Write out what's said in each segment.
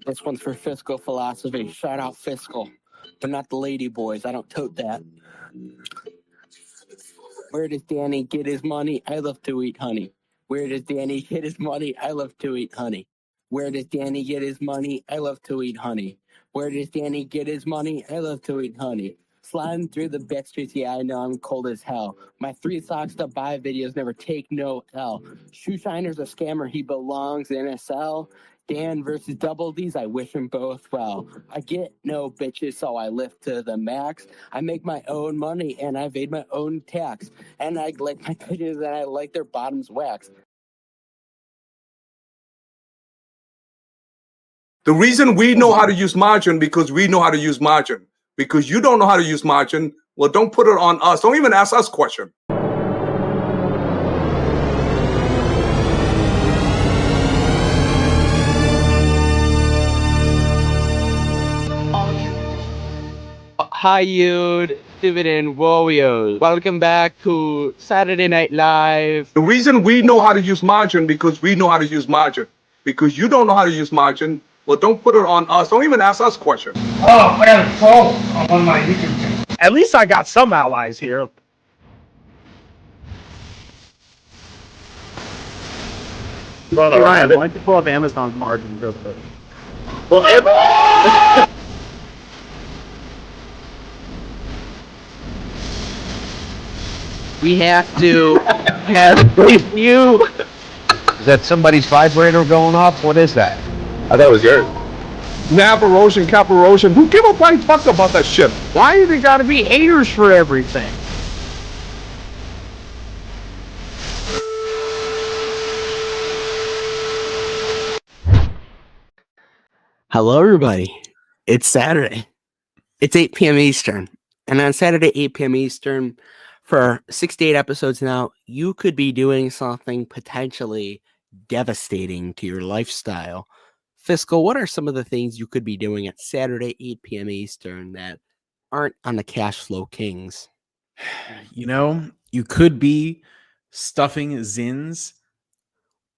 This one's for fiscal philosophy. Shout out Fiscal, but not the lady boys. I don't tote that. Where does Danny get his money? I love to eat honey. Where does Danny get his money? I love to eat honey. Where does Danny get his money? I love to eat honey. Where does Danny get his money? I love to eat honey. Sliding through the back streets, yeah, I know I'm cold as hell. My 3 socks to buy videos never take no L. Shoeshiner's a scammer, he belongs in a cell. Dan versus Double D's, I wish them both well. I get no bitches, so I lift to the max. I make my own money and I evade my own tax. And I like my bitches and I like their bottoms waxed. The reason we know how to use margin because we know how to use margin. Because you don't know how to use margin, well, don't put it on us. Don't even ask us questions. Hi, you Dividend Warriors. Welcome back to Saturday Night Live. The reason we know how to use margin because we know how to use margin. Because you don't know how to use margin, well, don't put it on us. Don't even ask us questions. Oh, I have a poll on my YouTube channel. At least I got some allies here. Well, hey, Ryan, why don't you pull up Amazon's margin real quick? Well, We have to have you. Is that somebody's vibrator going off? What is that? I thought it was yours. NAV erosion, cap erosion. Who give a flying fuck about that shit? Why do they gotta be haters for everything? Hello, everybody. It's Saturday. It's 8 p.m. Eastern. And on Saturday, 8 p.m. Eastern, for 68 episodes now, you could be doing something potentially devastating to your lifestyle. Fiscal, what are some of the things you could be doing at Saturday, 8 p.m. Eastern that aren't on the Cash Flow Kings? You know, you could be stuffing Zins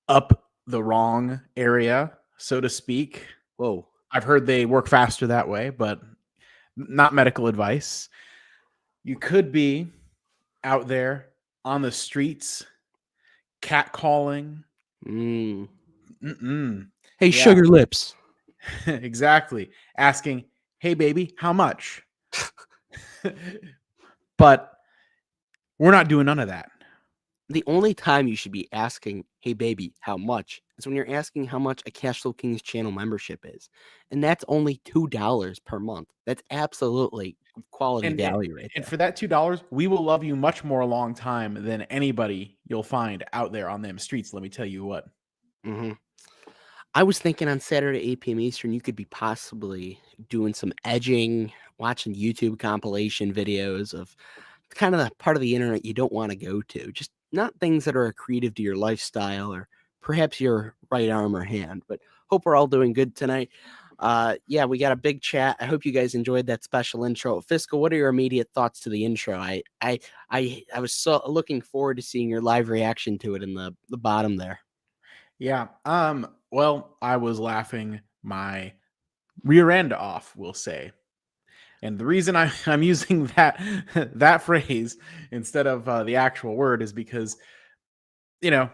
up the wrong area, so to speak. Whoa. I've heard they work faster that way, but not medical advice. You could be out there on the streets, catcalling. Mm. Hey, Yeah. sugar lips. Exactly. Asking, hey, baby, how much? But we're not doing none of that. The only time you should be asking, hey, baby, how much, is when you're asking how much a Cash Flow Kings channel membership is. And that's only $2 per month. That's absolutely quality value right And there. for that $2, we will love you much more a long time than anybody you'll find out there on them streets. Let me tell you what. Mm-hmm. I was thinking on Saturday, 8 p.m. Eastern, you could be possibly doing some edging, watching YouTube compilation videos of kind of the part of the internet you don't want to go to. Just not things that are accretive to your lifestyle or perhaps your right arm or hand. But hope we're all doing good tonight. Yeah, we got a big chat. I hope you guys enjoyed that special intro. Fiscal, what are your immediate thoughts to the intro? I was so looking forward to seeing your live reaction to it in the bottom there. Yeah. Well, I was laughing my rear end off, we'll say. And the reason I'm using that phrase instead of the actual word is because, you know,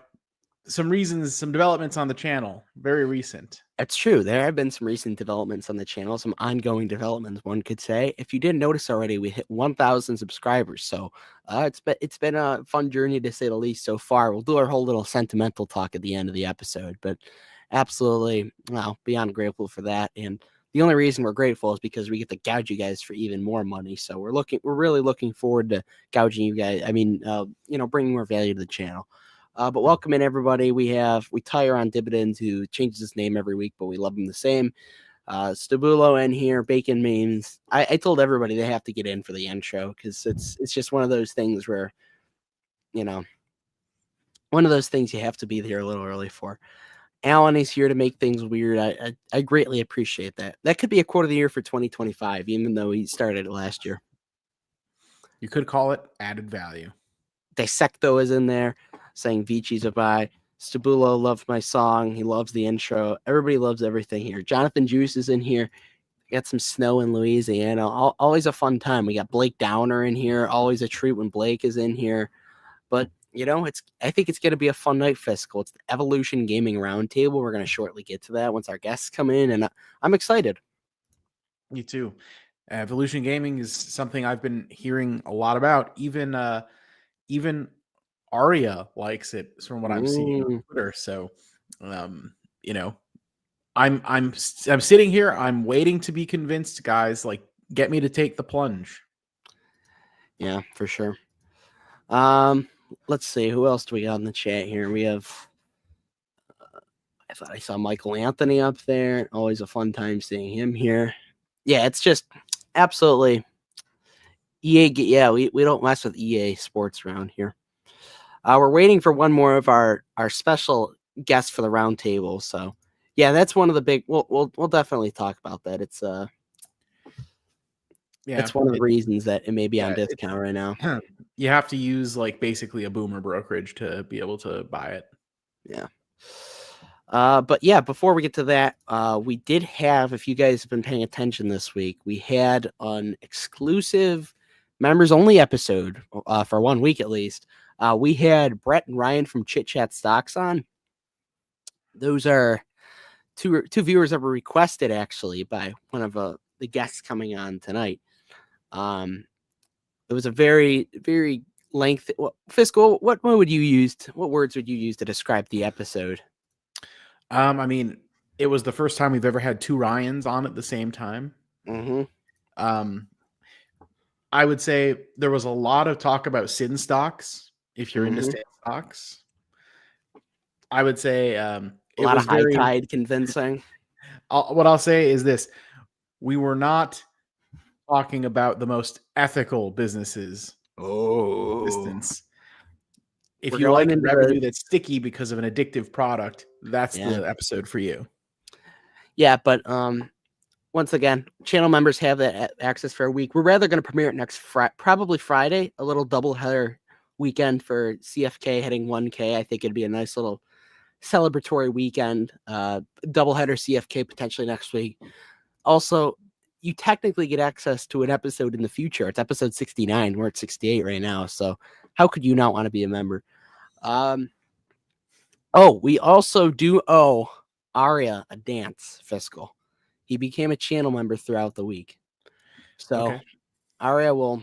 some developments on the channel, very recent. It's true. There have been some recent developments on the channel, some ongoing developments, one could say. If you didn't notice already, we hit 1,000 subscribers. So it's been a fun journey to say the least so far. We'll do our whole little sentimental talk at the end of the episode, but absolutely, well, beyond grateful for that. And the only reason we're grateful is because we get to gouge you guys for even more money. So we're really looking forward to gouging you guys. I mean, bringing more value to the channel. But welcome in, everybody. We Tire on Dividend, who changes his name every week, but we love him the same. Stabulo in here, Bacon Memes. I told everybody they have to get in for the intro because it's just one of those things where, one of those things you have to be there a little early for. Alan is here to make things weird. I greatly appreciate that. That could be a quote of the year for 2025, even though he started it last year. You could call it added value. Dissecto is in there saying Vici's a buy. Stabulo loved my song. He loves the intro. Everybody loves everything here. Jonathan Juice is in here. Got some snow in Louisiana. Always a fun time. We got Blake Downer in here. Always a treat when Blake is in here. But, I think it's going to be a fun night, Fiscal. It's the Evolution Gaming Roundtable. We're going to shortly get to that once our guests come in, and I'm excited. Me too. Evolution Gaming is something I've been hearing a lot about. Even Arya likes it from what I'm seeing on Twitter. So, I'm sitting here. I'm waiting to be convinced, guys. Like, get me to take the plunge. Yeah, for sure. Let's see. Who else do we got in the chat here? We have. I thought I saw Michael Anthony up there. Always a fun time seeing him here. Yeah, it's just absolutely EA. Yeah, we don't mess with EA Sports around here. We're waiting for one more of our special guests for the roundtable. So, yeah, that's one of the big. We'll definitely talk about that. It's it's one of the reasons that it may be on discount right now. You have to use like basically a boomer brokerage to be able to buy it. Yeah. But yeah, before we get to that, we did have, if you guys have been paying attention this week, we had an exclusive members only episode for 1 week at least. We had Brett and Ryan from Chit Chat Stocks on. Those are two viewers that were requested actually by one of the guests coming on tonight. It was a very, very lengthy. Fiscal, what words would you use to describe the episode? I mean, it was the first time we've ever had two Ryans on at the same time. Mm-hmm. I would say there was a lot of talk about sin stocks. If you're into sin stocks, I would say a lot of high tide convincing. What I'll say is this: we were not talking about the most ethical businesses. Distance. If you like revenue that's sticky because of an addictive product, that's the episode for you. Yeah, but once again, channel members have that access for a week. We're rather going to premiere it next probably Friday, a little doubleheader weekend for CFK hitting 1K. I think it'd be a nice little celebratory weekend. Doubleheader CFK potentially next week. Also, you technically get access to an episode in the future. It's episode 69. We're at 68 right now. So how could you not want to be a member? We also do owe Arya a dance, Fiscal. He became a channel member throughout the week. So Arya will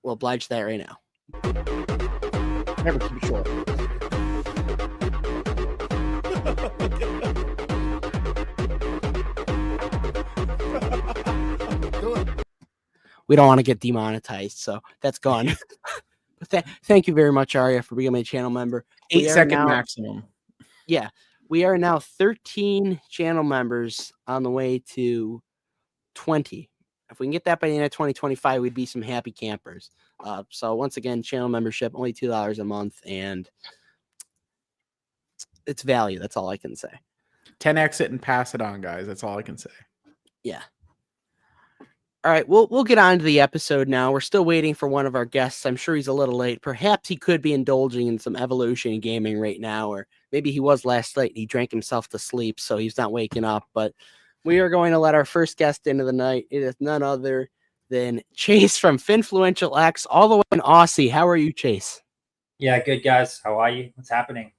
oblige that right now. Never keep short. We don't want to get demonetized, so that's gone. Thank you very much, Arya, for becoming a channel member. 8-second maximum. Yeah. We are now 13 channel members on the way to 20. If we can get that by the end of 2025, we'd be some happy campers. So once again, channel membership, only $2 a month, and it's value. That's all I can say. 10x it and pass it on, guys. That's all I can say. Yeah. All right, we'll get on to the episode now. We're still waiting for one of our guests. I'm sure he's a little late. Perhaps he could be indulging in some evolution gaming right now, or maybe he was last night and he drank himself to sleep, so he's not waking up. But we are going to let our first guest into the night. It is none other than Chase from Finfluential X, all the way in Aussie. How are you, Chase? Yeah, good, guys. How are you? What's happening?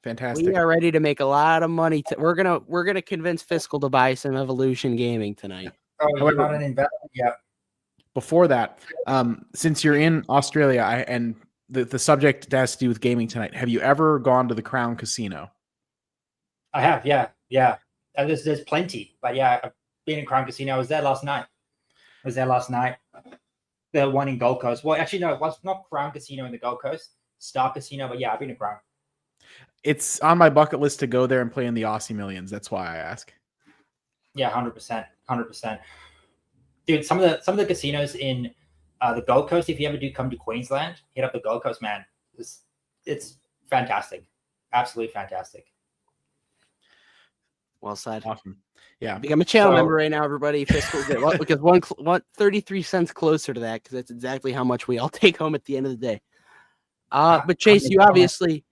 Fantastic. We are ready to make a lot of money. We're gonna convince Fiscal to buy some Evolution Gaming tonight. Oh, you're not an investor yet. Before that, since you're in Australia and the subject has to do with gaming tonight, have you ever gone to the Crown Casino? I have, yeah. There's plenty, but yeah, I've been in Crown Casino. I was there last night. The one in Gold Coast. Well, actually, no, it was not Crown Casino in the Gold Coast. Star Casino, but yeah, I've been to Crown. It's on my bucket list to go there and play in the Aussie Millions. That's why I ask. Yeah, 100%. Dude, some of the casinos in the Gold Coast, if you ever do come to Queensland, hit up the Gold Coast, man. It's fantastic. Absolutely fantastic. Well said. Awesome. Yeah. Become a channel member right now, everybody. Fiscal because one 33 cents closer to that, because that's exactly how much we all take home at the end of the day. But Chase, you obviously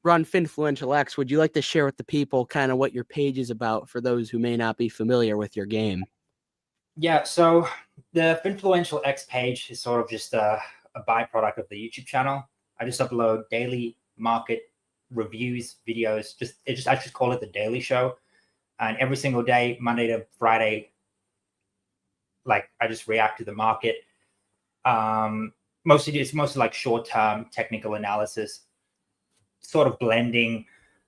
run Finfluential X. Would you like to share with the people kind of what your page is about for those who may not be familiar with your game? Yeah, so the Finfluential X page is sort of just a byproduct of the YouTube channel. I just upload daily market reviews, videos. I just call it the Daily Show. And every single day, Monday to Friday, like I just react to the market. Mostly like short-term technical analysis, sort of blending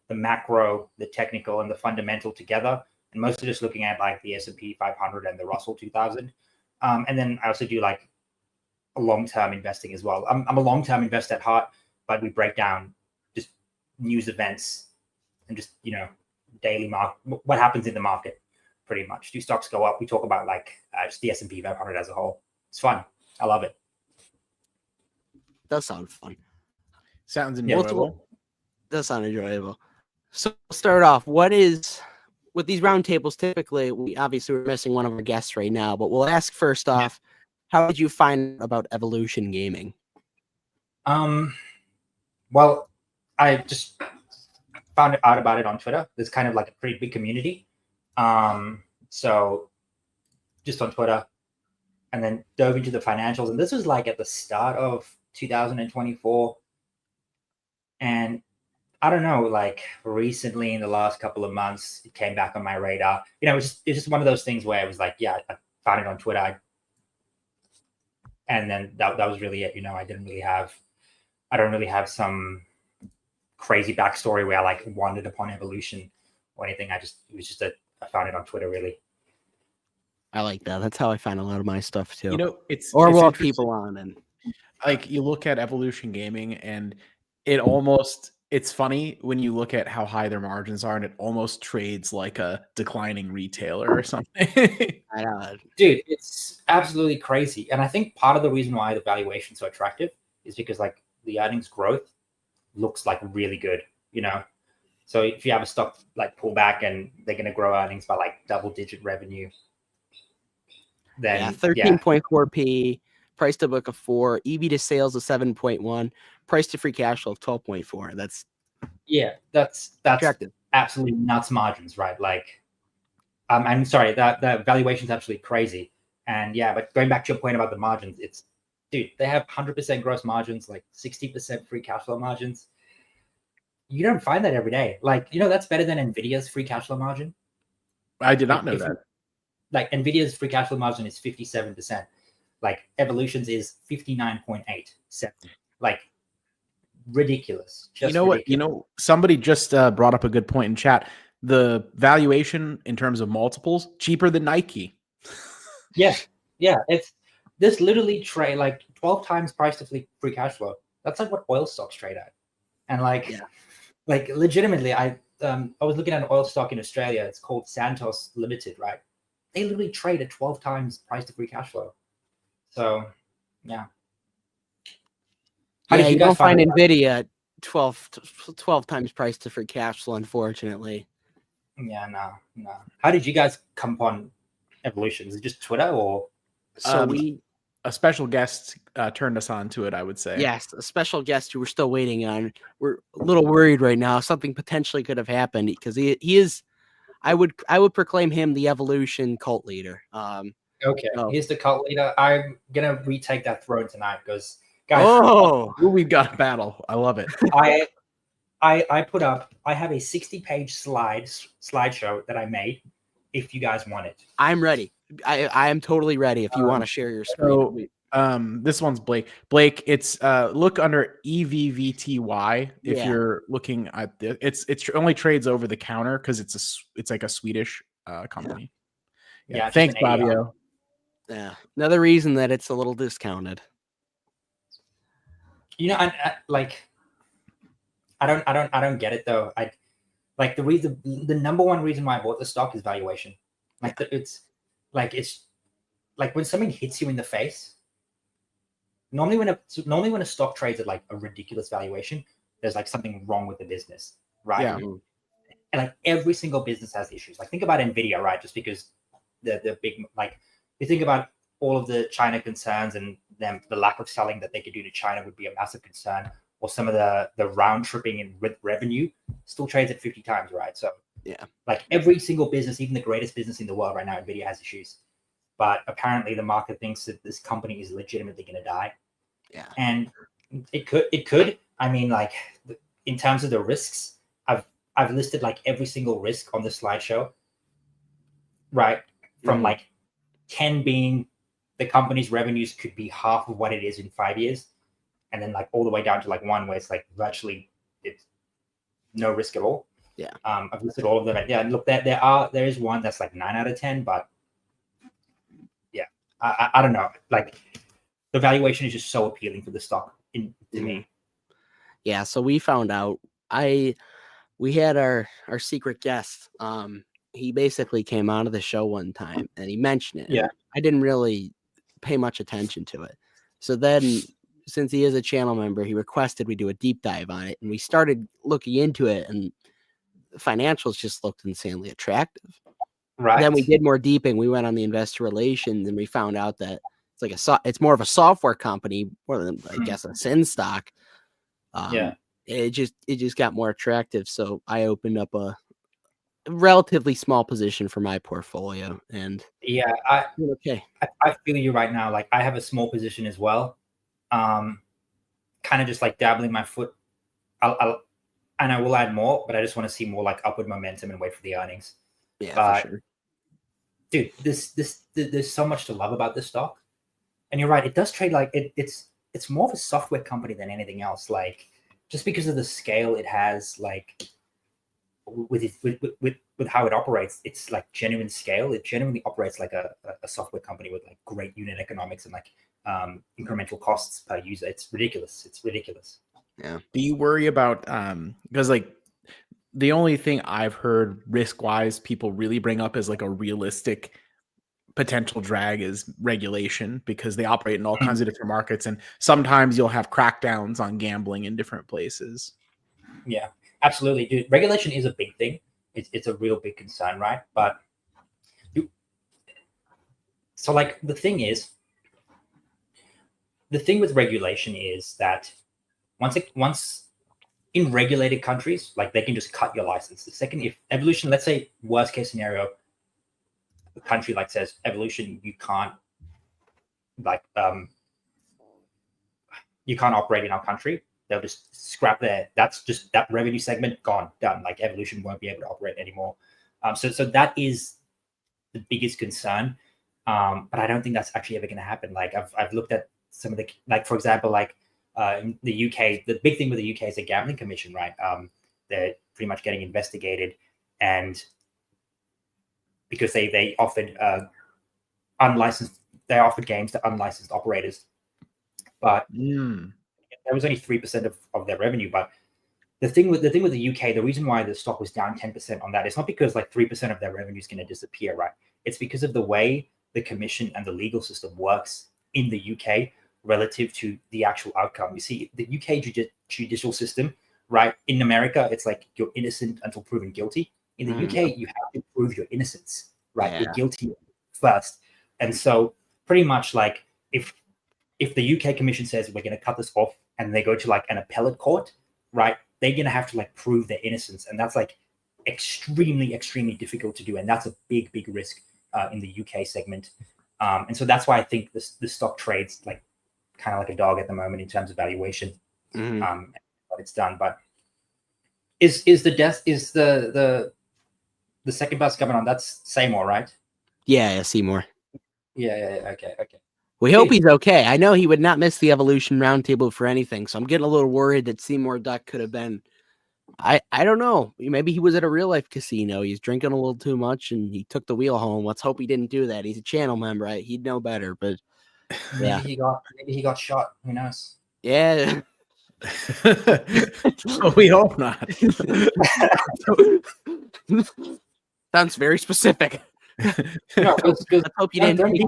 the macro, the technical, and the fundamental together. And mostly just looking at like the S&P 500 and the Russell 2000. And then I also do like a long-term investing as well. I'm a long-term investor at heart, but we break down just news events and just, daily market, what happens in the market pretty much. Do stocks go up? We talk about like just the S&P 500 as a whole. It's fun. I love it. Does sound fun. Sounds enjoyable. Does sound enjoyable. So we'll start off. What is with these roundtables? Typically, we're missing one of our guests right now, but we'll ask first off, how did you find out about Evolution Gaming? Well, I just found out about it on Twitter. There's kind of like a pretty big community. So just on Twitter, and then dove into the financials. And this was like at the start of 2024. And I don't know, like recently in the last couple of months, it came back on my radar. You know, it's just one of those things where it was like, yeah, I found it on Twitter. And then that was really it. You know, I don't really have some crazy backstory where I like wandered upon evolution or anything. I found it on Twitter, really. I like that. That's how I find a lot of my stuff too. You know, it's we'll have interesting. people on, and like you look at Evolution Gaming, and it's funny when you look at how high their margins are, and it almost trades like a declining retailer or something. I know. Dude, it's absolutely crazy. And I think part of the reason why the valuation is so attractive is because like the earnings growth looks like really good, you know. So if you have a stock like pull back and they're going to grow earnings by like double-digit revenue, then 13.4p, price to book of 4, EV to sales of 7.1, price to free cash flow of 12.4. That's attractive. Absolutely nuts margins, right? Like, I'm sorry, that valuation is absolutely crazy. And yeah, but going back to your point about the margins, dude, they have 100% gross margins, like 60% free cash flow margins. You don't find that every day. Like, you know, that's better than Nvidia's free cash flow margin. I did not know that. Like Nvidia's free cash flow margin is 57%. Like Evolution's is 59.87. Like ridiculous. You know what? You know, somebody just brought up a good point in chat. The valuation in terms of multiples cheaper than Nike. Yeah. This literally trade like 12 times price to free cash flow. That's like what oil stocks trade at. And like legitimately, I was looking at an oil stock in Australia. It's called Santos Limited, right? They literally trade at 12 times price to free cash flow. So, yeah. How did you don't find Nvidia at 12 times price to free cash flow, unfortunately. Yeah, no. How did you guys come upon Evolution? Is it just Twitter or? So a special guest turned us on to it, I would say. Yes, a special guest who we're still waiting on. We're a little worried right now. Something potentially could have happened because he is. I would proclaim him the Evolution cult leader. Okay, he's the cult leader. I'm gonna retake that throne tonight because guys. We've got a battle. I love it. I put up. I have a 60-page slideshow that I made. If you guys want it, I'm ready. I am totally ready. If you want to share your screen. So, this one's Blake. Blake, it's look under EVVTY if you're looking at this. It only trades over the counter because it's like a Swedish company. Yeah. Thanks, Fabio. Yeah. Another reason that it's a little discounted. You know, I don't get it though. I like the number one reason why I bought the stock is valuation. Like it's like when something hits you in the face. Normally when a stock trades at like a ridiculous valuation, there's like something wrong with the business, right? Yeah. And like every single business has issues. Like think about Nvidia, right? Just because the big, like you think about all of the China concerns and them, the lack of selling that they could do to China would be a massive concern. Or some of the round tripping in revenue still trades at 50 times, right? So yeah, like every single business, even the greatest business in the world right now, Nvidia has issues. But apparently the market thinks that this company is legitimately going to die. Yeah. And it could. I mean, like in terms of the risks, I've listed like every single risk on the slideshow, right? From like 10 being the company's revenues could be half of what it is in 5 years. And then like all the way down to like 1 where it's like virtually it's no risk at all. Yeah. I've listed all of them. Yeah. Look, there is one that's like 9 out of 10, but yeah, I don't know. Like the valuation is just so appealing for the stock to me. Yeah. So we found out we had our secret guest. He basically came out of the show one time and he mentioned it. Yeah. I didn't really pay much attention to it. So then since he is a channel member, he requested we do a deep dive on it. And we started looking into it and the financials just looked insanely attractive. Right. Then we did more deeping. We went on the investor relations and we found out that it's like it's more of a software company more than I guess a sin stock. It just got more attractive. So I opened up relatively small position for my portfolio, and Yeah, okay. I feel you right now. Like I have a small position as well. Kind of just like dabbling my foot. And I will add more, but I just want to see more like upward momentum and wait for the earnings. Yeah, for sure. Dude, there's so much to love about this stock. And you're right, it does trade like it's more of a software company than anything else. Like just because of the scale it has, like with how it operates, it's like genuine scale. It genuinely operates like a software company with like great unit economics and like incremental costs per user. It's ridiculous. It's ridiculous. Yeah. Do you worry about because like the only thing I've heard risk wise people really bring up is like a realistic potential drag is regulation, because they operate in all kinds of different markets, and sometimes you'll have crackdowns on gambling in different places. Yeah, absolutely, dude. Regulation is a big thing. It's a real big concern, right? But so like the thing with regulation is that once in regulated countries, like they can just cut your license. The second, if Evolution, let's say worst case scenario, a country like says Evolution, you can't like you can't operate in our country, they'll just scrap that's just that revenue segment gone, done. Like Evolution won't be able to operate anymore. So that is the biggest concern. But I don't think that's actually ever going to happen. Like I've looked at some of the, like for example, like in the UK, the big thing with the UK is the gambling commission, right? They're pretty much getting investigated, and because they offered unlicensed, they offered games to unlicensed operators, but that was only 3% of their revenue. But the thing with the UK, the reason why the stock was down 10% on that, it's not because like 3% of their revenue is going to disappear, right? It's because of the way the commission and the legal system works in the UK relative to the actual outcome. You see, the UK judicial system, right? In America, it's like you're innocent until proven guilty. In the UK, you have to prove your innocence, right? You're guilty first. And so pretty much like if the UK commission says we're going to cut this off and they go to like an appellate court, right? They're going to have to like prove their innocence. And that's like extremely, extremely difficult to do. And that's a big, big risk in the UK segment. And so that's why I think the stock trades like kind of like a dog at the moment in terms of valuation. What it's done. But is the second bus coming on? That's Seymour, right? Yeah, Seymour. Yeah. Okay. We hope he's okay. I know he would not miss the Evolution Roundtable for anything, so I'm getting a little worried that Seymour Duck could have been. I don't know. Maybe he was at a real life casino. He's drinking a little too much and he took the wheel home. Let's hope he didn't do that. He's a channel member. Right? He'd know better. But yeah, maybe he got shot. Who knows? Yeah. We hope not. Sounds very specific. No, Let's hope you didn't.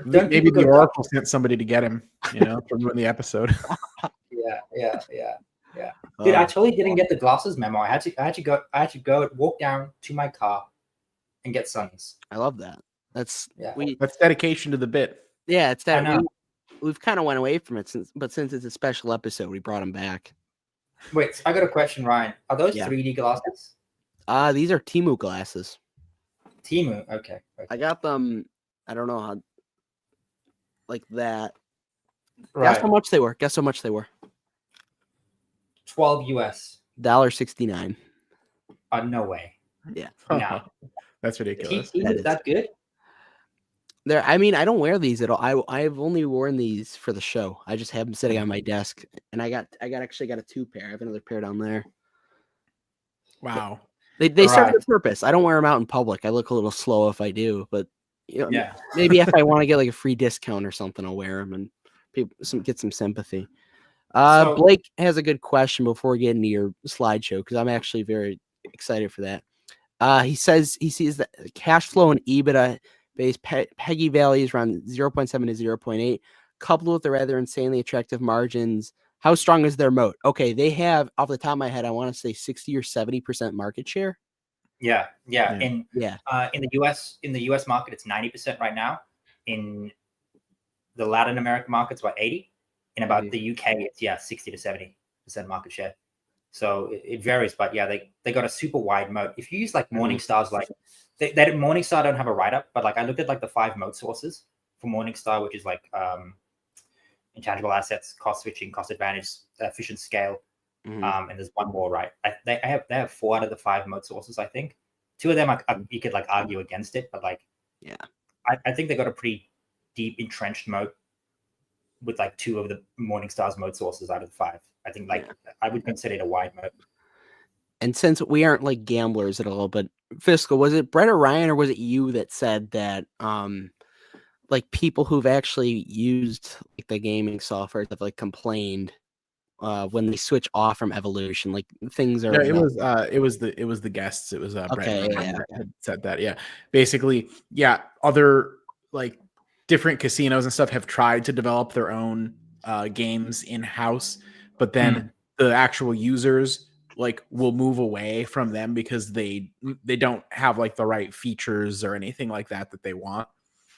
Maybe the Oracle sent somebody to get him, from the episode. Yeah. Dude, I totally didn't get the glasses memo. I had to go walk down to my car and get suns. I love that. That's dedication to the bit. Yeah, it's that we've kind of went away from it since it's a special episode, we brought them back. Wait, I got a question, Ryan. Are those 3D glasses? These are Temu glasses. Temu, okay. I got them. I don't know how, like that. Right. Guess how much they were. 12 US. $1.69. No way. Yeah. No. That's ridiculous. Is that good? I mean, I don't wear these at all. I've only worn these for the show. I just have them sitting on my desk, and I actually got a 2 pair. I have another pair down there. Wow. They serve their purpose. I don't wear them out in public. I look a little slow if I do, but maybe if I want to get like a free discount or something, I'll wear them and get some sympathy. Blake has a good question before we get into your slideshow, because I'm actually very excited for that. He says he sees that cash flow and EBITDA based PEGI values around 0.7 to 0.8, coupled with the rather insanely attractive margins. How strong is their moat? Okay, they have, off the top of my head, I want to say 60 or 70% market share. Yeah. In the US market, it's 90% right now. In the Latin American market, it's about 80. In about the UK, it's 60 to 70% market share. So it varies, but yeah, they got a super wide moat. If you use like Morningstar's, like Morningstar don't have a write up, but like I looked at like the 5 moat sources for Morningstar, which is like intangible assets, cost switching, cost advantage, efficient scale, and there's one more, right? They have 4 out of the 5 moat sources, I think. 2 of them you could like argue against it, but like I think they got a pretty deep entrenched moat with like 2 of the Morningstar's moat sources out of the 5. I think I would consider it a wide moat. And since we aren't like gamblers at all, but Fiscal, was it Brett or Ryan, or was it you that said that like people who've actually used like the gaming software have like complained when they switch off from Evolution, like things are. No, it was the guests. It was Brett and Ryan that had said that. Yeah, basically, other like different casinos and stuff have tried to develop their own games in house, but then the actual users like will move away from them because they don't have like the right features or anything like that they want.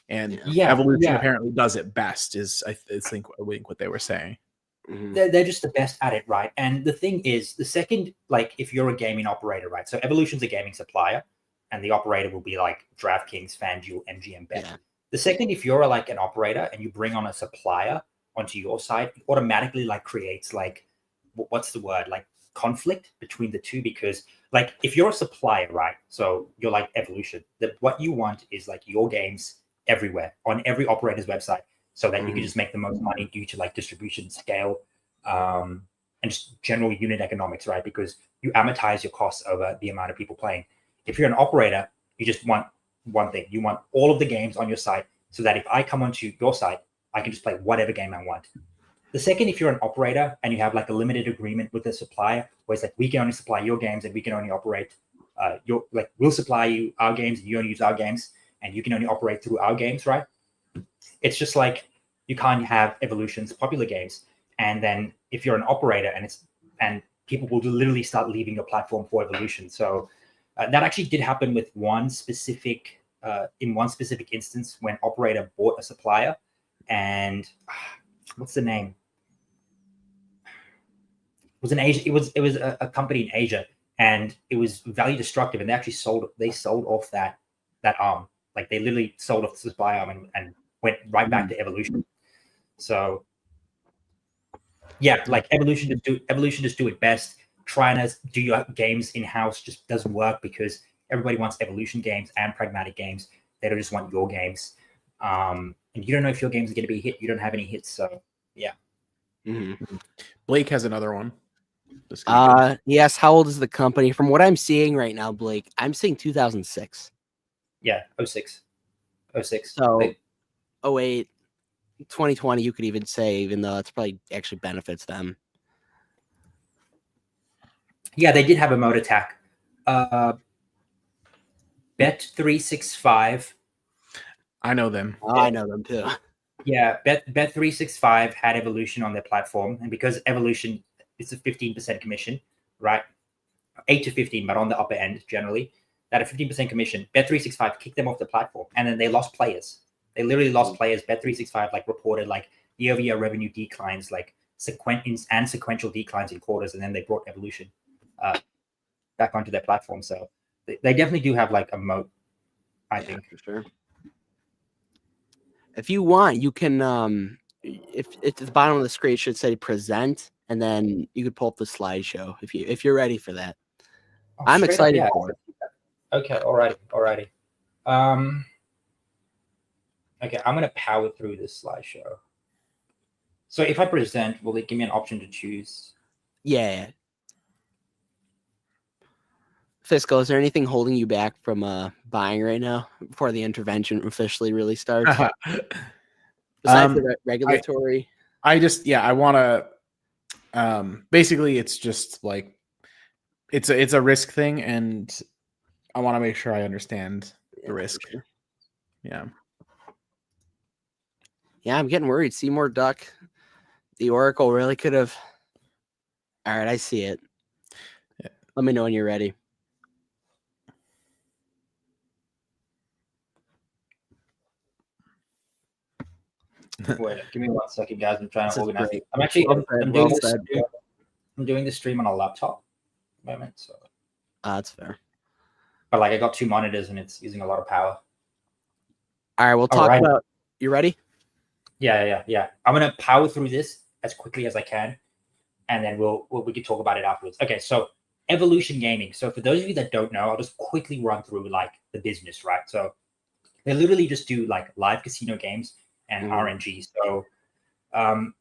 And Evolution apparently does it best, is I think what they were saying. They're just the best at it, right? And the thing is, the second, like if you're a gaming operator, right? So Evolution's a gaming supplier, and the operator will be like DraftKings, FanDuel, MGM Bet. The second, if you're like an operator and you bring on a supplier onto your side, it automatically like creates like, what's the word? Like conflict between the two, because like if you're a supplier, right? So you're like Evolution, what you want is like your games everywhere on every operator's website, so that you can just make the most money due to like distribution scale and just general unit economics, right? Because you amortize your costs over the amount of people playing. If you're an operator, you just want one thing. You want all of the games on your site, so that if I come onto your site, I can just play whatever game I want. The second, if you're an operator and you have like a limited agreement with the supplier, where it's like, we can only supply your games and we can only operate we'll supply you our games and you only use our games and you can only operate through our games, right? It's just like you can't have Evolution's popular games. And then if you're an operator and people will literally start leaving your platform for Evolution. So that actually did happen with one specific instance, when operator bought a supplier, and what's the name? It was in Asia. It was a company in Asia, and it was value destructive. And they actually sold off that arm. Like they literally sold off the supply arm and went right back to Evolution. So yeah, like Evolution just do it best. Trying to do your games in house just doesn't work, because everybody wants Evolution games and pragmatic games. They don't just want your games. And you don't know if your games are going to be a hit. You don't have any hits. So yeah. Blake has another one. Yes. How old is the company? From what I'm seeing right now, Blake, I'm seeing 2006. Yeah, 06. So 08, 2020, you could even say, even though it's probably actually benefits them. Yeah, they did have a mode attack. Bet365. I know them. Oh, I know them too. Yeah, Bet365 had Evolution on their platform, and because Evolution is a 15% commission, right? 8 to 15, but on the upper end generally. That a 15% commission. Bet365 kicked them off the platform, and then they lost players. They literally lost players. Bet365 like reported like year-over-year revenue declines, like sequential declines in quarters, and then they brought Evolution back onto their platform. So they definitely do have like a moat, I think. For sure. If you want, you can if at the bottom of the screen it should say present, and then you could pull up the slideshow if you're ready for that. I'm excited for it. Okay, alrighty. Okay, I'm gonna power through this slideshow. So if I present, will it give me an option to choose? Yeah. Fiscal, is there anything holding you back from buying right now before the intervention officially really starts? Besides the regulatory? I want to basically it's just like it's a risk thing, and I want to make sure I understand the risk. Sure. Yeah, I'm getting worried. Seymour Duck, the Oracle really could have. All right, I see it. Yeah. Let me know when you're ready. Wait, give me 1 second, guys. I'm trying to organize. Great. I'm doing the stream on a laptop, the moment. So That's fair. but like I got 2 monitors and it's using a lot of power. All right, we'll talk right. about. You ready? Yeah. I'm gonna power through this as quickly as I can, and then we can talk about it afterwards. Okay, so Evolution Gaming. So for those of you that don't know, I'll just quickly run through like the business, right? So they literally just do like live casino games and RNG. So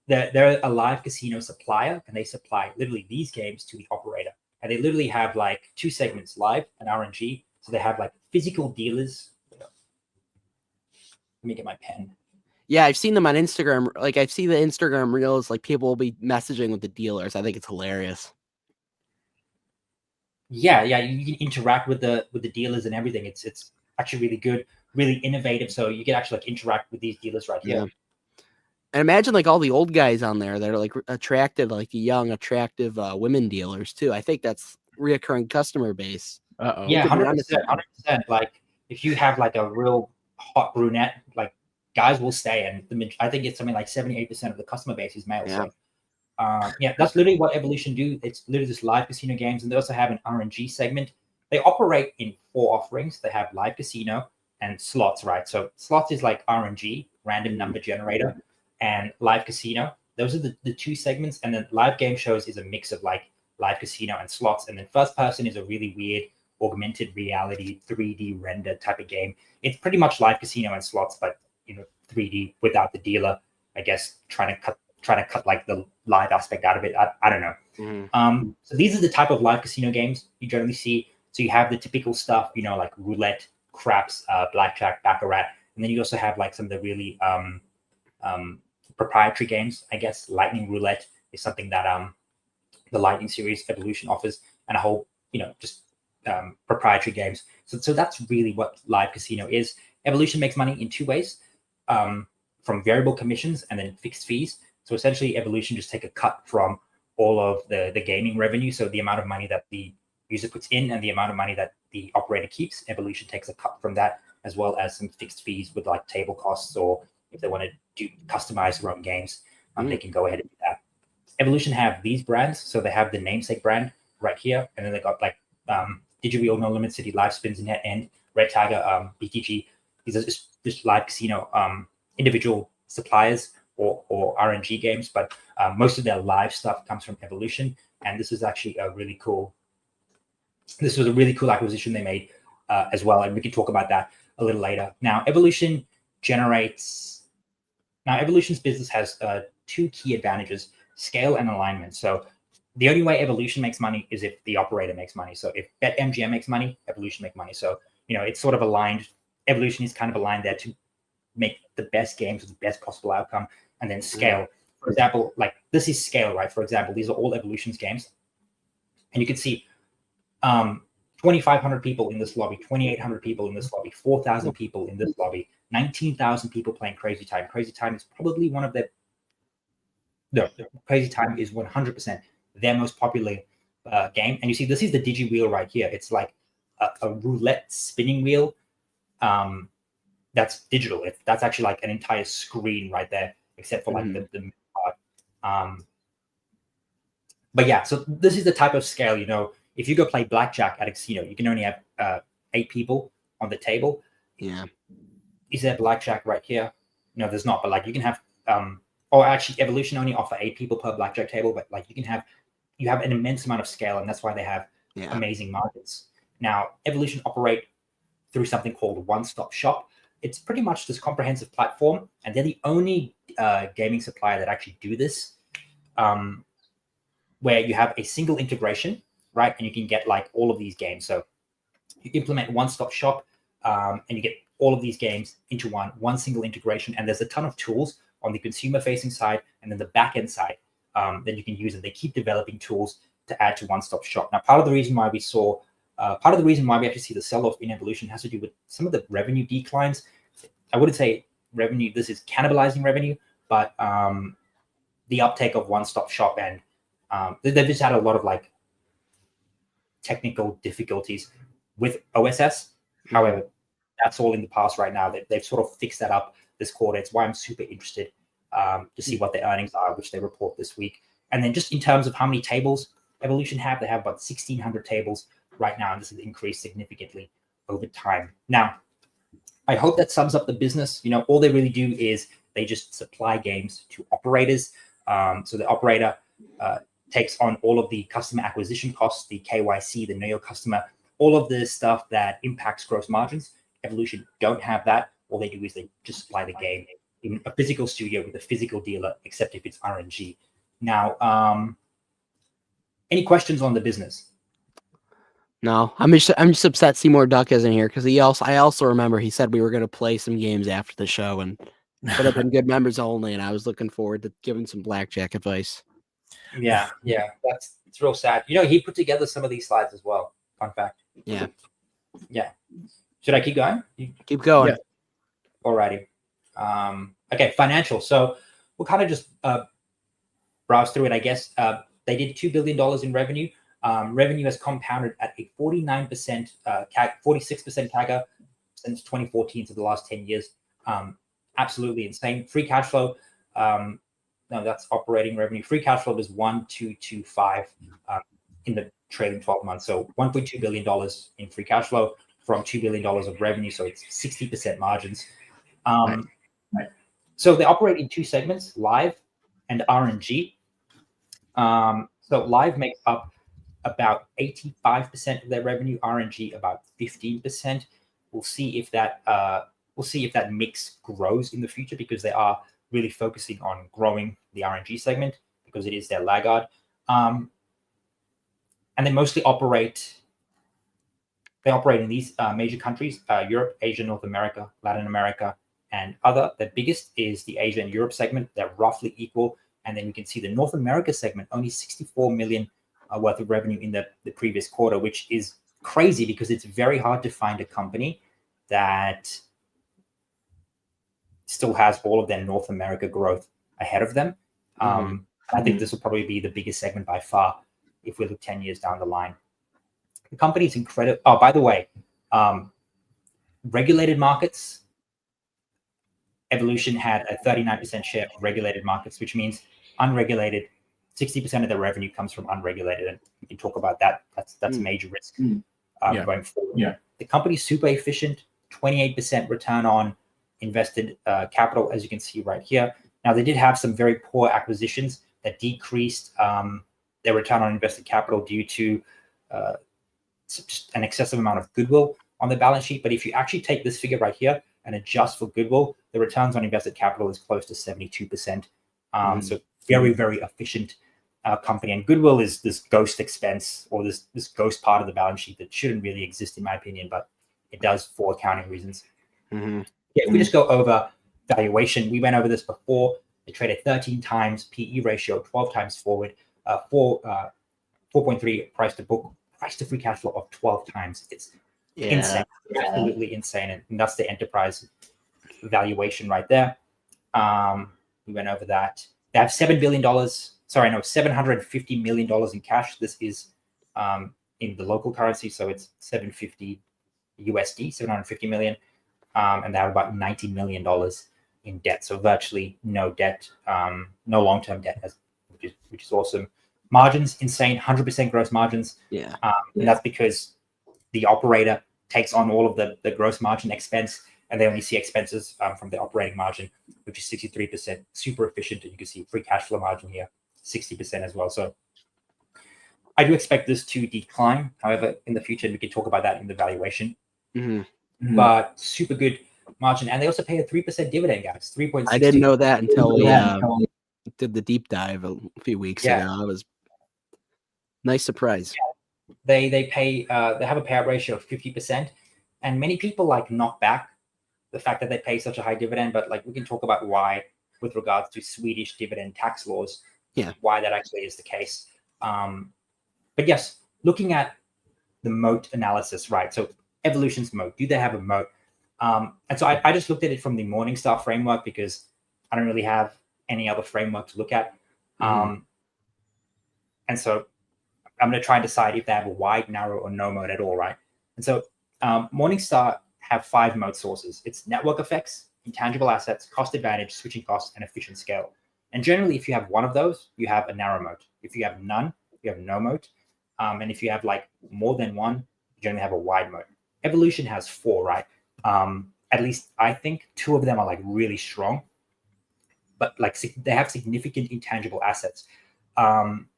they're a live casino supplier, and they supply literally these games to the operator. And they literally have like 2 segments, live and RNG. So they have like physical dealers. Let me get my pen. Yeah, I've seen them on Instagram. Like I see the Instagram reels, like people will be messaging with the dealers. I think it's hilarious. Yeah, you can interact with the dealers and everything. It's actually really good, really innovative. So you can actually like interact with these dealers right here. Yeah. And imagine like all the old guys on there that are like attracted, like the young, attractive women dealers too. I think that's reoccurring customer base. Yeah, Could be 100%. Like if you have like a real hot brunette, like guys will stay, and I think it's something like 78% of the customer base is male. Yeah. So that's literally what Evolution do. It's literally just live casino games, and they also have an RNG segment. They operate in 4 offerings. They have live casino and slots, right? So slots is like RNG, random number generator, and live casino. Those are the 2 segments. And then live game shows is a mix of like live casino and slots. And then first person is a really weird augmented reality 3D render type of game. It's pretty much live casino and slots, but 3D without the dealer, I guess, trying to cut like the live aspect out of it. I don't know. So these are the type of live casino games you generally see. So you have the typical stuff, like roulette, craps, blackjack, baccarat, and then you also have like some of the really proprietary games. I guess Lightning Roulette is something that the Lightning series Evolution offers, and a whole just proprietary games. So that's really what live casino is. Evolution makes money in 2 ways, from variable commissions and then fixed fees. So essentially Evolution just take a cut from all of the gaming revenue. So the amount of money that the user puts in and the amount of money that the operator keeps, Evolution takes a cut from that, as well as some fixed fees with like table costs, or if they want to customize their own games, they can go ahead and do that. Evolution have these brands. So they have the namesake brand right here, and then they got like DigiWheel, No Limit City, Live Spins, Net End, Red Tiger, BTG. These are just live casino individual suppliers or RNG games, but most of their live stuff comes from Evolution. And this is actually a really cool acquisition they made as well. And we can talk about that a little later. Now, Evolution's business has 2 key advantages: scale and alignment. So the only way Evolution makes money is if the operator makes money. So if BetMGM makes money, Evolution make money. So, it's sort of aligned. Evolution is kind of aligned there to make the best games with the best possible outcome, and then scale. For example, like this is scale, right? For example, these are all Evolution's games. And you can see 2,500 people in this lobby, 2,800 people in this lobby, 4,000 people in this lobby, 19,000 people playing Crazy Time. Crazy Time is probably Crazy Time is 100% their most popular game. And you see, this is the DigiWheel right here. It's like a roulette spinning wheel. That's digital. That's actually like an entire screen right there, except for like the part. But yeah, so this is the type of scale. If you go play blackjack at a casino, you can only have 8 people on the table. Yeah. Is there blackjack right here? No, there's not. But like you can have, or actually, Evolution only offer 8 people per blackjack table. But like you have an immense amount of scale, and that's why they have amazing markets. Now, Evolution operate through something called One Stop Shop. It's pretty much this comprehensive platform, and they're the only gaming supplier that actually do this, where you have a single integration, right? And you can get like all of these games. So you implement One Stop Shop, and you get all of these games into one single integration. And there's a ton of tools on the consumer-facing side and then the back-end side that you can use, and they keep developing tools to add to One Stop Shop. Now, part of the reason why we actually see the sell-off in Evolution has to do with some of the revenue declines. I wouldn't say revenue, this is cannibalizing revenue, but the uptake of One Stop Shop, and they've just had a lot of like technical difficulties with OSS. However, that's all in the past right now. They've sort of fixed that up this quarter. It's why I'm super interested to see what their earnings are, which they report this week. And then just in terms of how many tables Evolution have? They have about 1,600 tables right now, and this has increased significantly over time. Now, I hope that sums up the business. You know, all they really do is they just supply games to operators. So the operator takes on all of the customer acquisition costs, the KYC, the know your customer, all of the stuff that impacts gross margins. Evolution don't have that. All they do is they just supply the game in a physical studio with a physical dealer, except if it's RNG. Now, any questions on the business? No, I'm just upset Seymour Duck isn't here because I also remember he said we were going to play some games after the show and put up in good members only, and I was looking forward to giving some blackjack advice. Yeah, it's real sad. You know, he put together some of these slides as well. Fun fact. Yeah. Should I keep going? Keep going. Yeah. Alrighty. Okay, financial. So we'll kind of just browse through it, I guess. They did $2 billion in revenue. Revenue has compounded at a 49%, 46% CAGR since 2014, so the last 10 years. Absolutely insane. Free cash flow. No, that's operating revenue. Free cash flow was 1,225 in the trailing 12 months. So $1.2 billion in free cash flow from $2 billion of revenue. So it's 60% margins. Right. So they operate in two segments, live and RNG. So live makes up about 85% of their revenue, RNG about 15%. We'll see if that mix grows in the future, because they are really focusing on growing the RNG segment because it is their laggard. And they mostly operate in these major countries, Europe, Asia, North America, Latin America, and other. The biggest is the Asia and Europe segment. They're roughly equal. And then we can see the North America segment, only 64 million worth of revenue in the previous quarter, which is crazy because it's very hard to find a company that still has all of their North America growth ahead of them. I think this will probably be the biggest segment by far if we look 10 years down the line. The company's incredible. Oh, by the way, regulated markets, Evolution had a 39% share of regulated markets, which means unregulated, 60% of their revenue comes from unregulated. And we can talk about that. That's a major risk going forward. Yeah. The company's super efficient, 28% return on invested capital, as you can see right here. Now, they did have some very poor acquisitions that decreased their return on invested capital due to just an excessive amount of goodwill on the balance sheet. But if you actually take this figure right here and adjust for goodwill, the returns on invested capital is close to 72%. So very, very efficient company. And goodwill is this ghost expense, or this ghost part of the balance sheet that shouldn't really exist, in my opinion, but it does for accounting reasons. If we just go over valuation, we went over this before. They traded 13 times PE ratio, 12 times forward, 4.3 price to book, price to free cash flow of 12 times. It's insane, absolutely insane. And that's the enterprise valuation right there. We went over that. They have $750 million in cash. This is in the local currency, so it's 750 USD, 750 million. And they have about $90 million in debt. So virtually no debt, no long-term debt, which is awesome. Margins, insane, 100% gross margins. And that's because the operator takes on all of the gross margin expense, and they only see expenses from the operating margin, which is 63%, super efficient. And you can see free cash flow margin here, 60% as well. So I do expect this to decline, however, in the future, and we can talk about that in the valuation. But super good margin. And they also pay a 3% dividend, guys, 3.6. I didn't know that until we did the deep dive a few weeks ago. It was nice surprise. They pay, they have a payout ratio of 50%. And many people knock back the fact that they pay such a high dividend, but we can talk about why with regards to Swedish dividend tax laws, why that actually is the case. But yes, looking at the moat analysis, right? So Evolution's moat, do they have a moat? And so I just looked at it from the Morningstar framework because I don't really have any other framework to look at. And so I'm going to try and decide if they have a wide, narrow, or no moat at all, right? And so Morningstar have 5 moat sources. It's network effects, intangible assets, cost advantage, switching costs, and efficient scale. And generally, if you have one of those, you have a narrow moat. If you have none, you have no moat. And if you have like more than one, you generally have a wide moat. Evolution has 4, right? At least I think 2 of them are like really strong, but like they have significant intangible assets.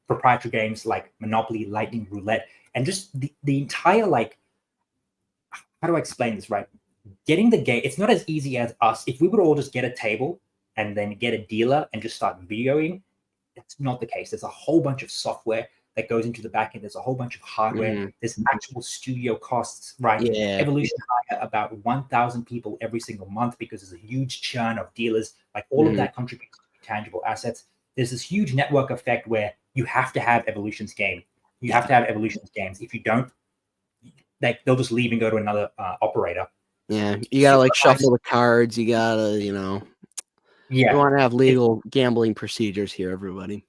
Proprietary games like Monopoly, Lightning Roulette, and just the entire, like, how do I explain this, right? Getting the game, it's not as easy as us. If we would all just get a table and then get a dealer and just start videoing, it's not the case. There's a whole bunch of software that goes into the back end. There's a whole bunch of hardware. There's actual studio costs, right? Yeah. Evolution hire about 1,000 people every single month because there's a huge churn of dealers. Like all of that contributes to tangible assets. There's this huge network effect where you have to have Evolution's game. You have to have Evolution's games. If you don't, they'll just leave and go to another operator. Yeah, you gotta like shuffle the cards. You gotta, you want to have legal gambling procedures here, everybody.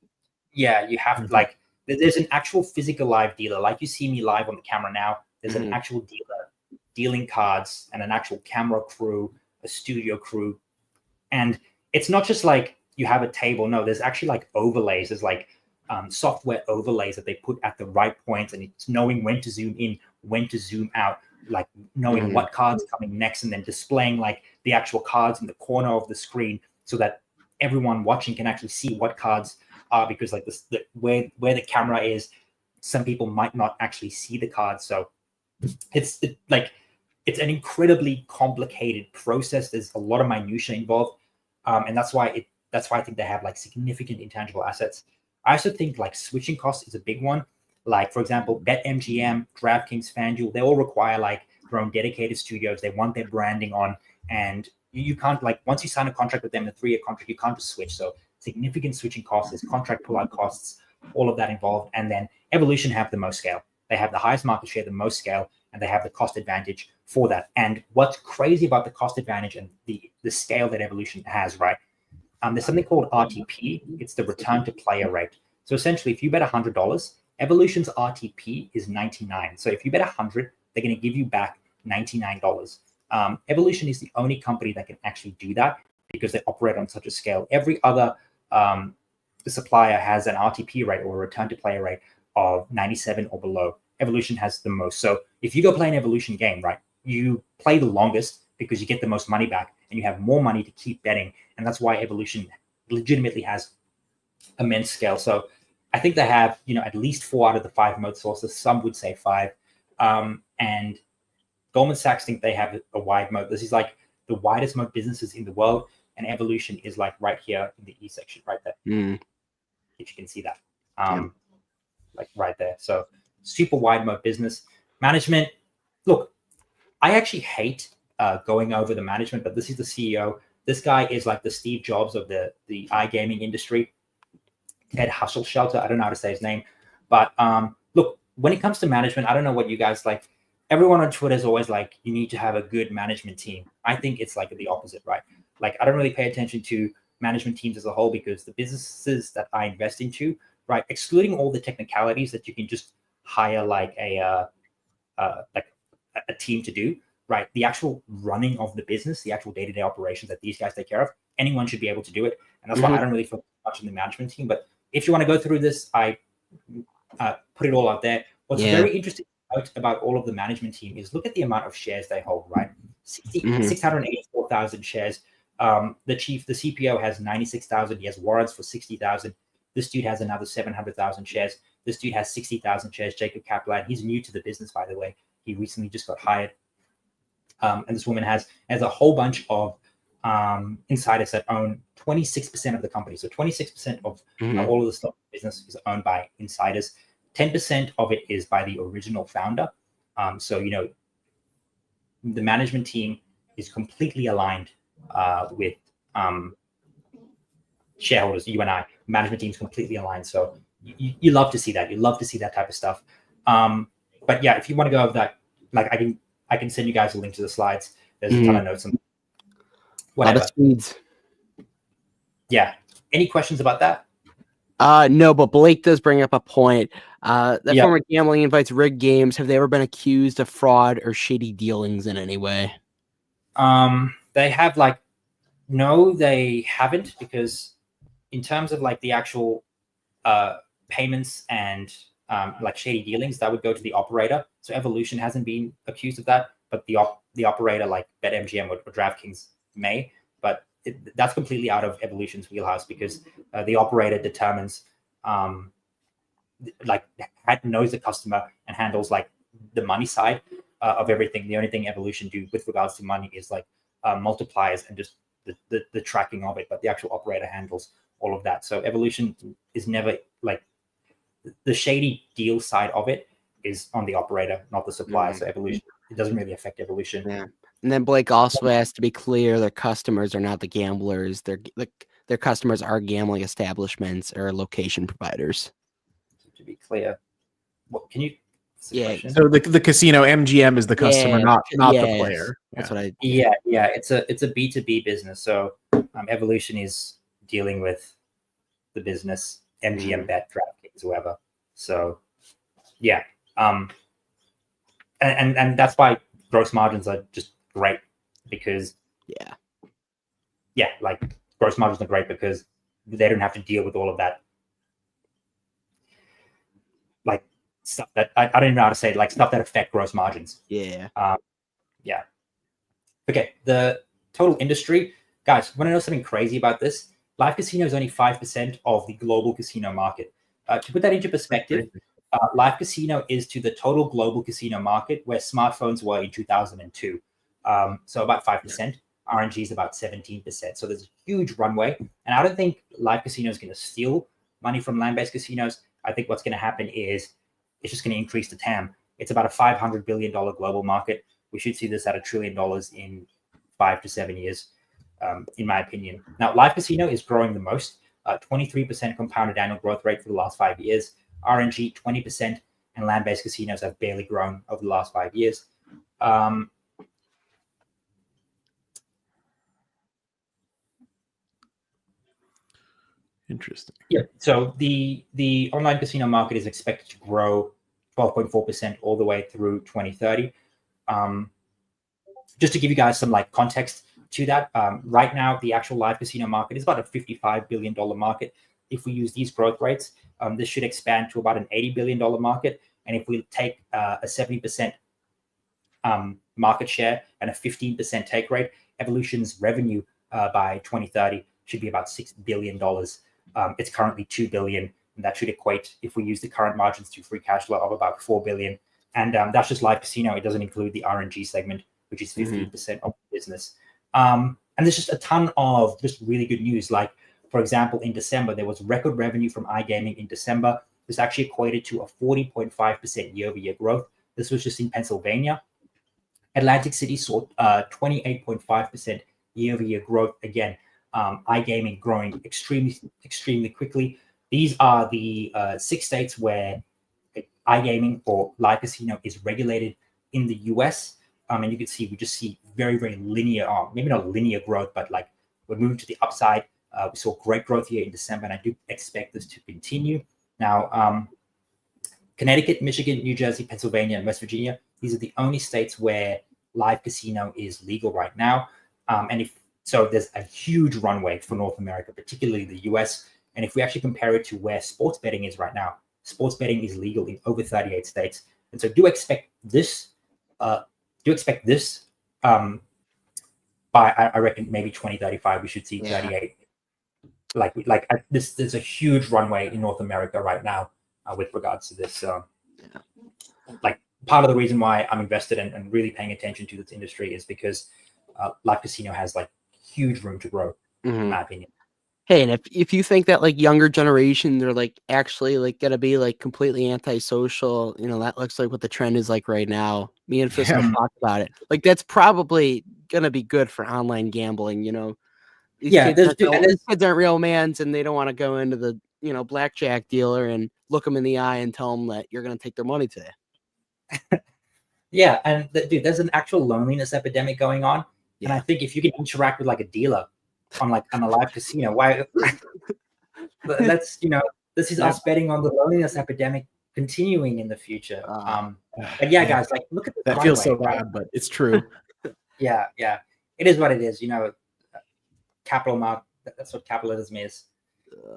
Yeah, you have to, like, there's an actual physical live dealer. Like you see me live on the camera now. There's an actual dealer dealing cards and an actual camera crew, a studio crew. And it's not just like you have a table. No, there's actually like overlays. There's like software overlays that they put at the right points, and it's knowing when to zoom in, when to zoom out, like knowing what cards are coming next, and then displaying like the actual cards in the corner of the screen so that everyone watching can actually see what cards are, because like where the camera is, some people might not actually see the cards. So it's an incredibly complicated process. There's a lot of minutia involved, and that's why I think they have like significant intangible assets. I also think like switching costs is a big one. Like, for example, BetMGM, DraftKings, FanDuel, they all require like their own dedicated studios. They want their branding on, and you can't, like, once you sign a contract with them, a 3-year contract, you can't just switch. So significant switching costs, there's contract pullout costs, all of that involved. And then Evolution have the most scale. They have the highest market share, the most scale, and they have the cost advantage for that. And what's crazy about the cost advantage and the scale that Evolution has, right? There's something called RTP. It's the return to player rate. So essentially, if you bet $100, Evolution's RTP is 99. So if you bet 100, they're going to give you back $99. Evolution is the only company that can actually do that because they operate on such a scale. Every other supplier has an RTP rate or a return to player rate of 97 or below. Evolution has the most. So if you go play an Evolution game, right, you play the longest because you get the most money back and you have more money to keep betting. And that's why Evolution legitimately has immense scale. So I think they have, at least 4 out of the 5 moat sources. Some would say 5. And Goldman Sachs think they have a wide moat. This is like the widest moat businesses in the world. And Evolution is like right here in the E section, right there. If you can see that, like right there. So super wide moat business. Management. Look, I actually hate going over the management, but this is the CEO. This guy is like the Steve Jobs of the iGaming industry. Ted Husselschelter, I don't know how to say his name, but look, when it comes to management, I don't know what you guys like. Everyone on Twitter is always like, you need to have a good management team. I think it's like the opposite, right? Like, I don't really pay attention to management teams as a whole because the businesses that I invest into, right, excluding all the technicalities that you can just hire like a team to do, right? The actual running of the business, the actual day-to-day operations that these guys take care of, anyone should be able to do it. And that's why I don't really focus much on the management team. But if you want to go through this, I put it all out there. What's very interesting about all of the management team is look at the amount of shares they hold, right? 684,000 shares. The CPO has 96,000. He has warrants for 60,000. This dude has another 700,000 shares. This dude has 60,000 shares. Jacob Kaplan. He's new to the business, by the way. He recently just got hired. And this woman has a whole bunch of insiders that own 26% of the company. So 26% of all of the stock business is owned by insiders. 10% of it is by the original founder. So, the management team is completely aligned with shareholders, you and I. Management team is completely aligned. So you love to see that. You love to see that type of stuff. But yeah, if you want to go over that, like I can send you guys a link to the slides. There's a ton of notes on whatever. Yeah. Any questions about that? No, but Blake does bring up a point. That former gambling invites rigged games. Have they ever been accused of fraud or shady dealings in any way? They have no, they haven't, because in terms of like the actual payments and like shady dealings, that would go to the operator. So Evolution hasn't been accused of that, but the operator like BetMGM or DraftKings may. But that's completely out of Evolution's wheelhouse because the operator determines, knows the customer and handles like the money side of everything. The only thing Evolution do with regards to money is like multipliers and just the tracking of it, but the actual operator handles all of that. So Evolution is never like the shady deal side of it is on the operator, not the supplier. So Evolution, it doesn't really affect Evolution. Yeah. And then Blake also has to be clear: their customers are not the gamblers. Their customers are gambling establishments or location providers. To be clear, what can you? Yeah. So the casino MGM is the customer, not the yes. player. That's what I. Yeah. It's a B2B business. So Evolution is dealing with the business, MGM Bet, DraftKings, whoever. So yeah, and that's why gross margins are just great because like gross margins are great because they don't have to deal with all of that like stuff that I don't even know how to say it, like stuff that affect gross margins. Yeah. Okay, the total industry, guys. Want to know something crazy about this? Live casino is only 5% of the global casino market. To put that into perspective, live casino is to the total global casino market where smartphones were in 2002. So about 5%. RNG is about 17%. So there's a huge runway. And I don't think live casino is going to steal money from land-based casinos. I think what's going to happen is it's just going to increase the TAM. It's about a $500 billion global market. We should see this at $1 trillion in 5 to 7 years. In my opinion. Now, live casino is growing the most, 23% compounded annual growth rate for the last 5 years. RNG, 20%, and land-based casinos have barely grown over the last 5 years. Interesting. Yeah. So the online casino market is expected to grow 12.4% all the way through 2030. Just to give you guys some like context to that, right now the actual live casino market is about a $55 billion market. If we use these growth rates, this should expand to about an $80 billion market. And if we take a 70% market share and a 15% take rate, Evolution's revenue by 2030 should be about $6 billion. It's currently $2 billion, and that should equate, if we use the current margins, to free cash flow of about $4 billion. And that's just live casino. It doesn't include the RNG segment, which is 15% of the business. And there's just a ton of just really good news. Like, for example, in December, there was record revenue from iGaming in December. This actually equated to a 40.5% year-over-year growth. This was just in Pennsylvania. Atlantic City saw 28.5% year-over-year growth. Again, iGaming growing extremely quickly. These are the 6 states where iGaming or live casino is regulated in the US. And you can see, we just see very, very linear, maybe not linear growth, but like we're moving to the upside. We saw great growth here in December, and I do expect this to continue. Now, Connecticut, Michigan, New Jersey, Pennsylvania, and West Virginia, these are the only states where live casino is legal right now. And there's a huge runway for North America, particularly the US. And if we actually compare it to where sports betting is right now, sports betting is legal in over 38 states. And so do expect this by, I reckon, maybe 2035, we should see 38. There's a huge runway in North America right now with regards to this. Like, part of the reason why I'm invested and really paying attention to this industry is because live casino has like huge room to grow, in my opinion. Hey, and if you think that like younger generation, they're like actually like gonna be like completely antisocial, that looks like what the trend is like right now. Me and Fiscal talked about it. Like, that's probably gonna be good for online gambling. These kids aren't real mans, and they don't want to go into the blackjack dealer and look them in the eye and tell them that you're gonna take their money today. Yeah, and dude, there's an actual loneliness epidemic going on, and I think if you can interact with like a dealer on a live casino, why? Let's this is us betting on the loneliness epidemic continuing in the future. But yeah, guys, like, look at the that feels so bad, but it's true. Yeah, it is what it is. Capital market. That's what capitalism is.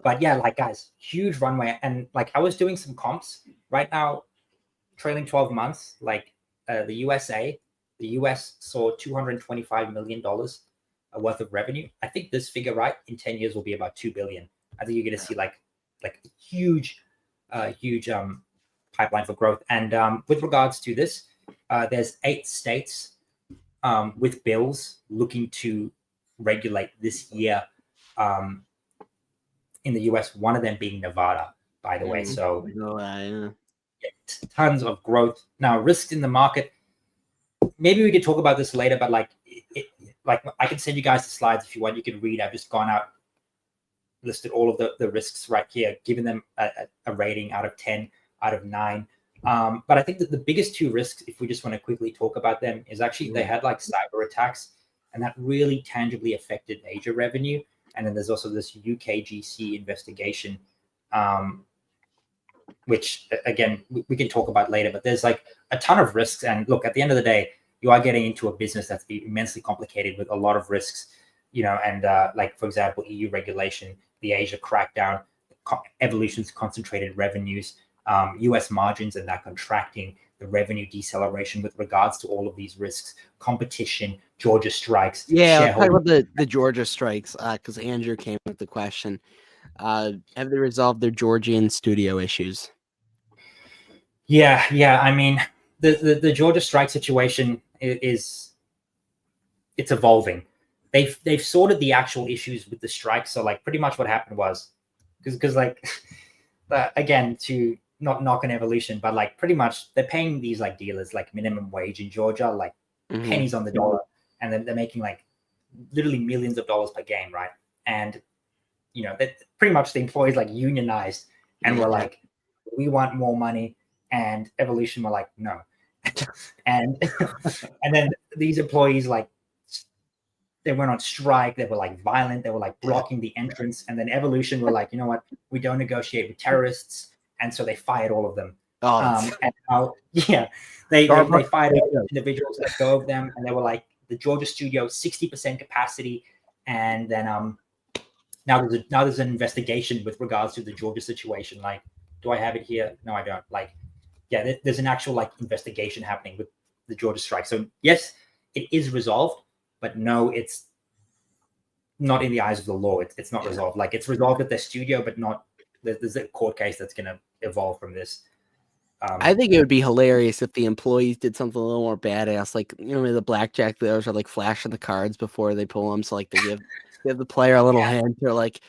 But yeah, like guys, huge runway. And like I was doing some comps right now, trailing 12 months, like the US saw $225 million worth of revenue. I think this figure, right, in 10 years will be about 2 billion. I think you're going to see like huge pipeline for growth. And with regards to this, there's 8 states with bills looking to regulate this year in the US, one of them being Nevada, by the way. So tons of growth. Now, risks in the market, maybe we could talk about this later, but like I can send you guys the slides if you want. You can read. I've just gone out, listed all of the risks right here, given them a rating out of 10, out of 9. But I think that the biggest 2 risks, if we just want to quickly talk about them, is actually they had like cyber attacks, and that really tangibly affected Asia revenue. And then there's also this UKGC investigation, which again, we can talk about later, but there's like a ton of risks. And look, at the end of the day, you are getting into a business that's immensely complicated with a lot of risks, and like, for example, EU regulation, the Asia crackdown, Evolution's concentrated revenues, US margins and that contracting, the revenue deceleration with regards to all of these risks, competition, Georgia strikes. Yeah, let's talk about the Georgia strikes, because Andrew came with the question. Have they resolved their Georgian studio issues? Yeah. I mean, the Georgia strike situation it's evolving. They've sorted the actual issues with the strike. So like pretty much what happened was, because like again, to not knock on Evolution, but like pretty much they're paying these like dealers like minimum wage in Georgia, like pennies on the dollar, and then they're making like literally millions of dollars per game, right? And that pretty much the employees like unionized and were like, we want more money, and Evolution were like, no. and then these employees, like, they went on strike, they were like violent, they were like blocking the entrance, and then Evolution were like, you know what, we don't negotiate with terrorists, and so they fired all of them. And now, they fired individuals, let go of them, and they were like, the Georgia studio 60% capacity, and then now there's an investigation with regards to the Georgia situation. Like, do I have it here? No, I don't. Like, yeah, there's an actual like investigation happening with the Georgia strike. So yes, it is resolved, but no, it's not in the eyes of the law. It's not resolved. Like, it's resolved at their studio, but not. There's a court case that's going to evolve from this. I think it would be hilarious if the employees did something a little more badass, like the blackjack dealers are like flashing the cards before they pull them, so like they give the player a little hint, or like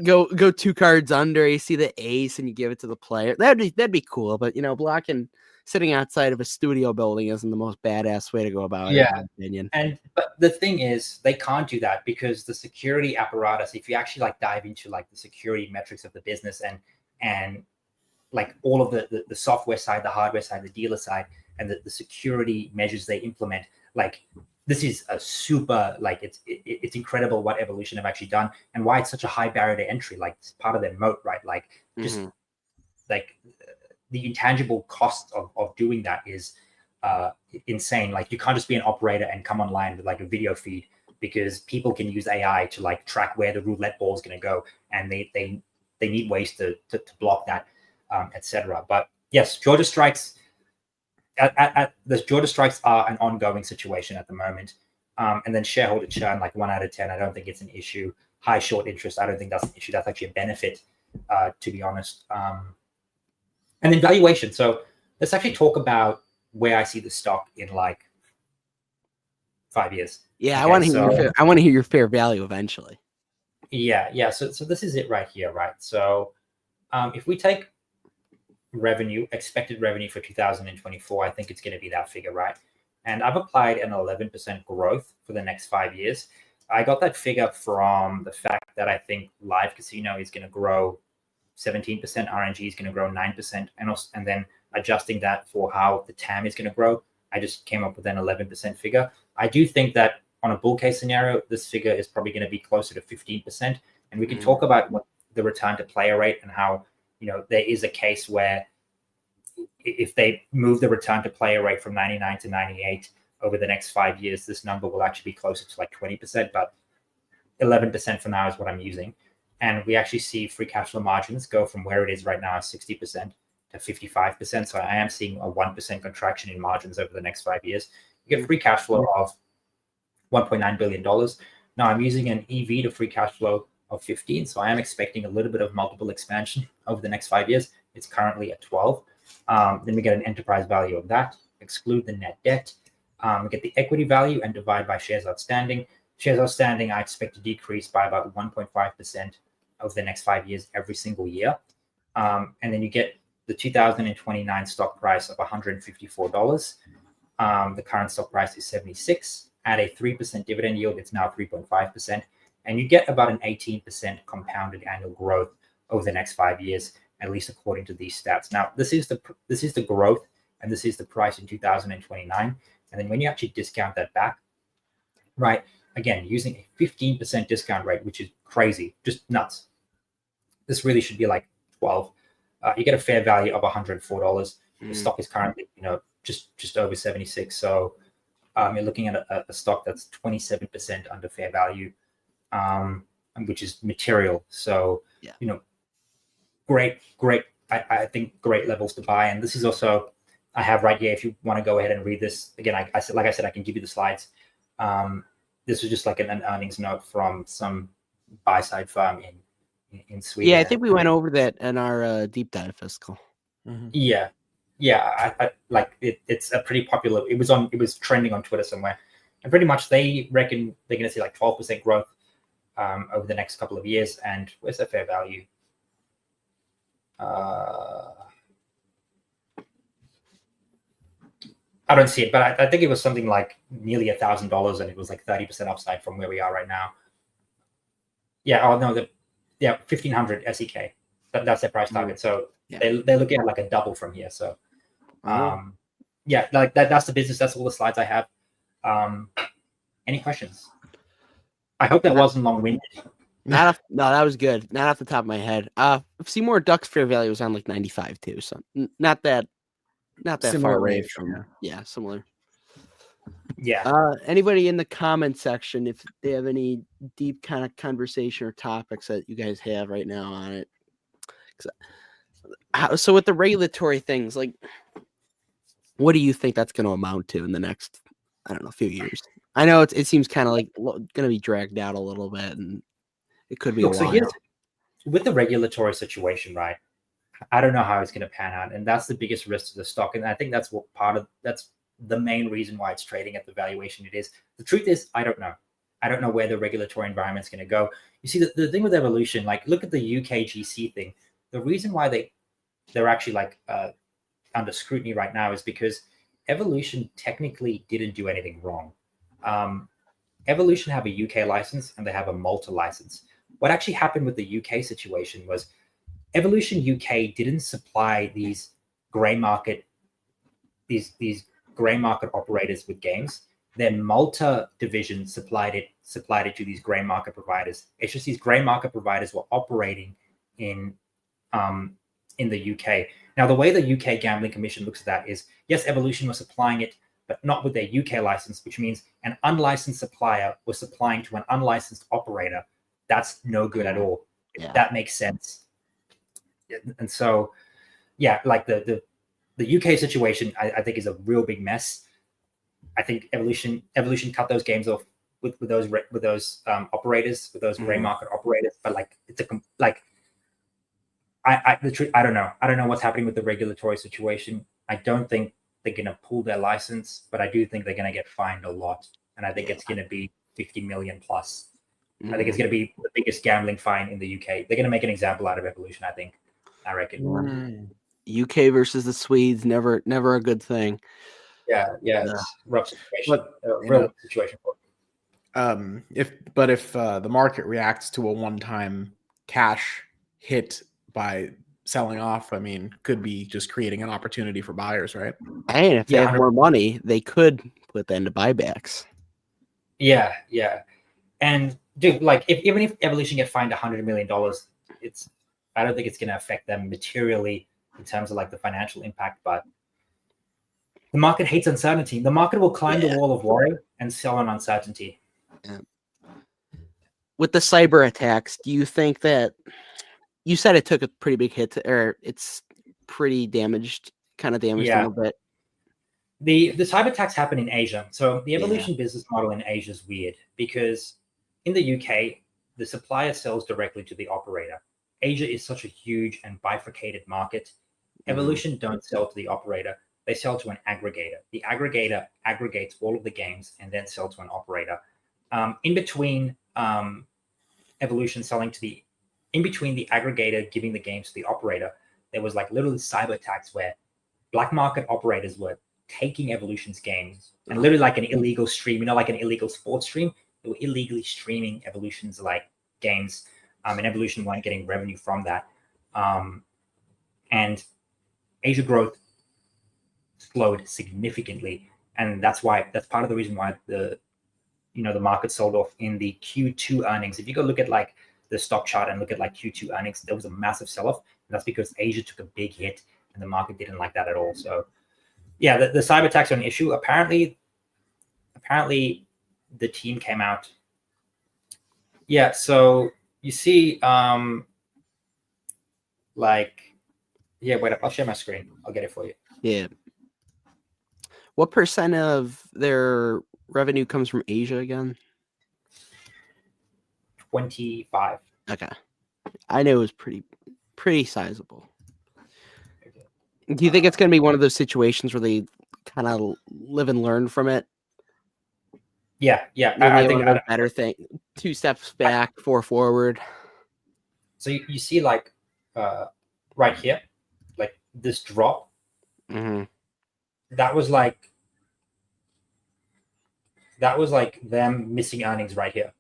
go 2 cards under, you see the ace and you give it to the player. That'd be cool, but blocking sitting outside of a studio building isn't the most badass way to go about it, in my opinion. But the thing is, they can't do that because the security apparatus, if you actually like dive into like the security metrics of the business and like all of the software side, the hardware side, the dealer side, and the security measures they implement, like this is a super, like it's incredible what Evolution have actually done and why it's such a high barrier to entry. Like, it's part of their moat, right? Like, just like the intangible cost of doing that is insane. Like, you can't just be an operator and come online with like a video feed, because people can use AI to like track where the roulette ball is going to go, and they need ways to block that, etc. But yes, Georgia strikes. The Georgia strikes are an ongoing situation at the moment, and then shareholder churn, like 1 out of 10. I don't think it's an issue. High short interest, I don't think that's an issue. That's actually a benefit, to be honest. And then valuation. So let's actually talk about where I see the stock in like 5 years. Yeah, okay, I want to hear your fair value eventually. Yeah. So this is it right here, right? So if we take expected revenue for 2024, I think it's going to be that figure, right? And I've applied an 11% growth for the next 5 years. I got that figure from the fact that I think live casino is going to grow 17%, RNG is going to grow 9%, and then adjusting that for how the TAM is going to grow, I just came up with an 11% figure. I do think that on a bull case scenario, this figure is probably going to be closer to 15%. And we can talk about what the return to player rate and how, there is a case where if they move the return to player rate from 99 to 98 over the next 5 years, this number will actually be closer to like 20%, but 11% for now is what I'm using. And we actually see free cash flow margins go from where it is right now, 60% to 55%. So I am seeing a 1% contraction in margins over the next 5 years. You get free cash flow of $1.9 billion. Now I'm using an EV to free cash flow of 15. So I am expecting a little bit of multiple expansion over the next 5 years. It's currently at 12. Then we get an enterprise value of that, exclude the net debt, get the equity value and divide by shares outstanding. Shares outstanding, I expect to decrease by about 1.5% over the next 5 years every single year. And then you get the 2029 stock price of $154. The current stock price is 76. At a 3% dividend yield, it's now 3.5%. And you get about an 18% compounded annual growth over the next 5 years, at least according to these stats. Now, this is the growth, and this is the price in 2029. And then when you actually discount that back, right, again, using a 15% discount rate, which is crazy, just nuts. This really should be like 12. You get a fair value of $104. The stock is currently, just over 76. So you're looking at a stock that's 27% under fair value, which is material. So, great. I think great levels to buy. And this is also, I have right here, if you want to go ahead and read this again, like I said, I can give you the slides. This was just like an earnings note from some buy side firm in Sweden. Yeah, I think we went over that in our deep dive fiscal. Mm-hmm. Yeah. I like it. It's a pretty popular. It was trending on Twitter somewhere, and pretty much they reckon they're going to see like 12% growth over the next couple of years. And where's the fair value? I don't see it, but I think it was something like nearly $1,000, and it was like 30% upside from where we are right now. Yeah. Oh no. 1,500 SEK. That's their price target. So they're looking at like a double from here. So, like that's the business. That's all the slides I have. Any questions? I hope that wasn't long-winded. No, that was good. Not off the top of my head. Seymour Duck's fair value was on like 95 too. So not that similar far away from similar. Yeah. Anybody in the comment section, if they have any deep kind of conversation or topics that you guys have right now on it. So with the regulatory things, like, what do you think that's going to amount to in the next, few years? I know it seems kind of like going to be dragged out a little bit, and it could be a while. So with the regulatory situation, right? I don't know how it's going to pan out, and that's the biggest risk to the stock. And I think that's that's the main reason why it's trading at the valuation it is. The truth is, I don't know. I don't know where the regulatory environment's going to go. You see, the thing with Evolution, like look at the UK GC thing. The reason why they're actually like under scrutiny right now is because Evolution technically didn't do anything wrong. Evolution have a UK license and they have a Malta license. What actually happened with the UK situation was Evolution UK didn't supply these gray market operators with games. Their Malta division supplied it to these gray market providers. It's just these gray market providers were operating in the UK. Now, the way the UK Gambling Commission looks at that is, yes, Evolution was supplying it, but not with their UK license, which means an unlicensed supplier was supplying to an unlicensed operator. That's no good at all. Yeah. That makes sense. And so, like the UK situation, I think is a real big mess. I think Evolution cut those games off with those operators, with those gray market operators. But like it's I don't know. I don't know what's happening with the regulatory situation. I don't think they're going to pull their license, but I do think they're going to get fined a lot, and I think it's going to be 50 million plus. I think it's going to be the biggest gambling fine in the UK. They're going to make an example out of Evolution. I reckon. UK versus the Swedes, never a good thing. Yeah, it's a rough situation. Real situation for them. If the market reacts to a one-time cash hit by selling off, could be just creating an opportunity for buyers, right? And if they have more money, they could put that into buybacks. Yeah. And dude, like even if Evolution get fined $100 million, I don't think it's going to affect them materially in terms of like the financial impact, but the market hates uncertainty. The market will climb the wall of worry and sell on uncertainty. with the cyber attacks, do you think that you said it took a pretty big hit or it's pretty damaged, kind of damaged a Yeah. little bit? The cyber attacks happen in Asia. So the Yeah. Evolution business model in Asia is weird because in the UK, the supplier sells directly to the operator. Asia is such a huge and bifurcated market. Evolution don't sell to the operator. They sell to an aggregator. The aggregator aggregates all of the games and then sell to an operator. In between Evolution selling to the, in between the aggregator giving the games to the operator, there was like literally cyber attacks where black market operators were taking Evolution's games and literally like an illegal stream, like an illegal sports stream. They were illegally streaming Evolution's like games, and Evolution weren't getting revenue from that. And Asia growth slowed significantly, and that's part of the reason why the market sold off in the Q2 earnings. If you go look at like the stock chart and look at like Q2 earnings, there was a massive sell-off, and that's because Asia took a big hit and the market didn't like that at all. So yeah, the cyber attacks are an issue. Apparently the team came out. Yeah, so you see, wait up, I'll share my screen. I'll get it for you. Yeah. What percent of their revenue comes from Asia again? 25. Okay. I know it was pretty sizable. Do you think it's going to be one of those situations where they kind of live and learn from it? Yeah. I think a better thing. 2 steps back, 4 forward. So you see like right here, like this drop. Mm-hmm. That was like them missing earnings right here.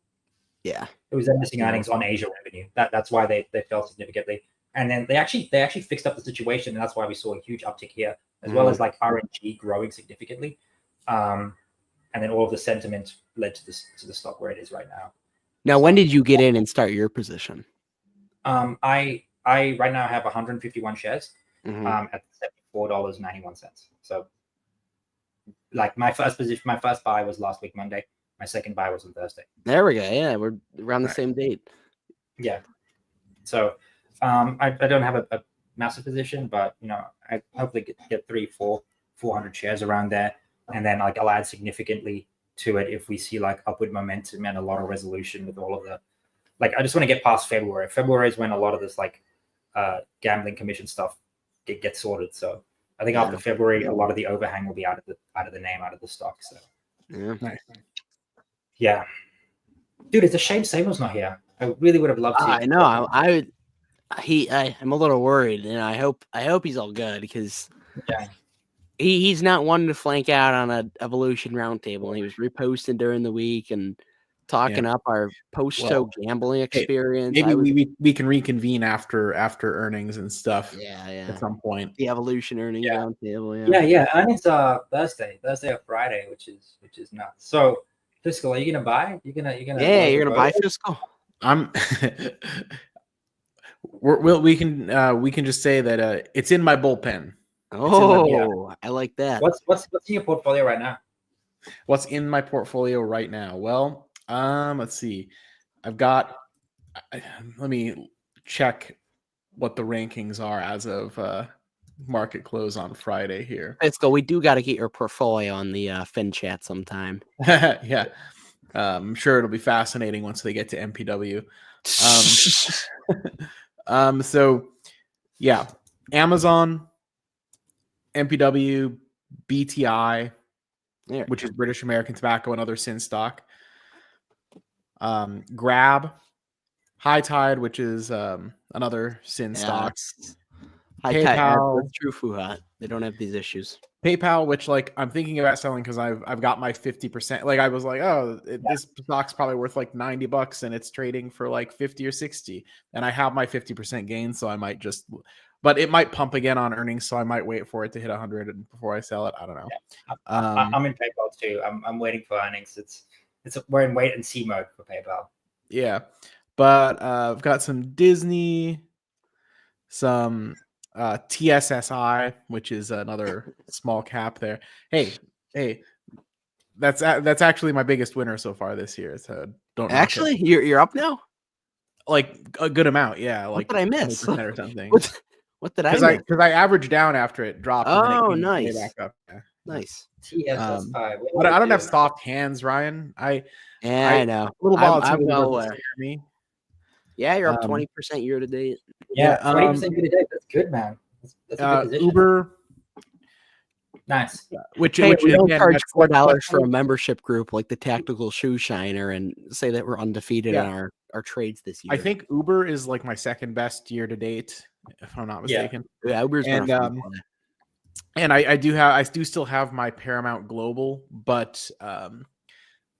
Yeah. It was them missing earnings on Asia revenue. That's why they fell significantly. And then they actually fixed up the situation, and that's why we saw a huge uptick here, as well as like RNG growing significantly. And then all of the sentiment led to the stock where it is right now. Now, when did you get in and start your position? I right now have 151 shares at $74.91. So like my first buy was last week Monday. My second buy was on Thursday. There we go. Yeah, we're around the same date. Yeah. So I don't have a massive position, but I hopefully get 400 shares around there, and then like I'll add significantly to it if we see like upward momentum and a lot of resolution with all of the I just want to get past February. February is when a lot of this like gambling commission stuff gets sorted. So I think after February, a lot of the overhang will be out of the name, out of the stock. So yeah, dude, it's a shame Samuel's not here. I really would have loved to. I know. I'm a little worried, and I hope he's all good because he's not one to flank out on a Evolution Roundtable. And he was reposting during the week and talking up our post-show gambling experience. Maybe we can reconvene after earnings and stuff. Yeah. At some point. The Evolution earnings roundtable. Yeah. Earnings are Thursday or Friday, which is nuts. So, Fiscal, are you gonna buy? You're gonna buy Fiscal. We can just say that it's in my bullpen. I like that. What's in your portfolio right now? What's in my portfolio right now? Well, let's see. I've got. Let me check what the rankings are as of market close on Friday here. Fiscal, we do got to get your portfolio on the Finchat sometime. Yeah. I'm sure it'll be fascinating once they get to MPW. So yeah, Amazon, MPW, BTI, which is British American Tobacco and other sin stock. Grab, High Tide, which is another sin stock. High Tide, True Fuhat. They don't have these issues. PayPal, which like I'm thinking about selling because I've got my 50%. Like I was like, this stock's probably worth like $90 and it's trading for like 50 or 60, and I have my 50% gain, so I might just. But it might pump again on earnings, so I might wait for it to hit 100 before I sell it. I don't know. Yeah. I'm in PayPal too. I'm waiting for earnings. We're in wait and see mode for PayPal. Yeah, but I've got some Disney, some TSSI, which is another small cap there. Hey, that's actually my biggest winner so far this year. So don't knock it. Actually, you're up now. Like a good amount, yeah. What Like did I miss? 20% or something. What did I miss? Because I averaged down after it dropped. And then it Oh, came way nice. back up. Yeah. Nice. TFS5. I don't have soft hands, Ryan. Yeah, I know. A little I'm volatility well doesn't aware. scare me. Yeah, you're up 20% year to date. Yeah, 20% year to date. That's good, man. That's a good position. Uber. Nice. Which Hey, we don't again, charge that's $4 for a membership group like the Tactical Shoe Shiner and say that we're undefeated in our trades this year. I think Uber is like my second best year to date, if I'm not mistaken. Yeah, Uber's been a fun play. And I do still have my Paramount Global, but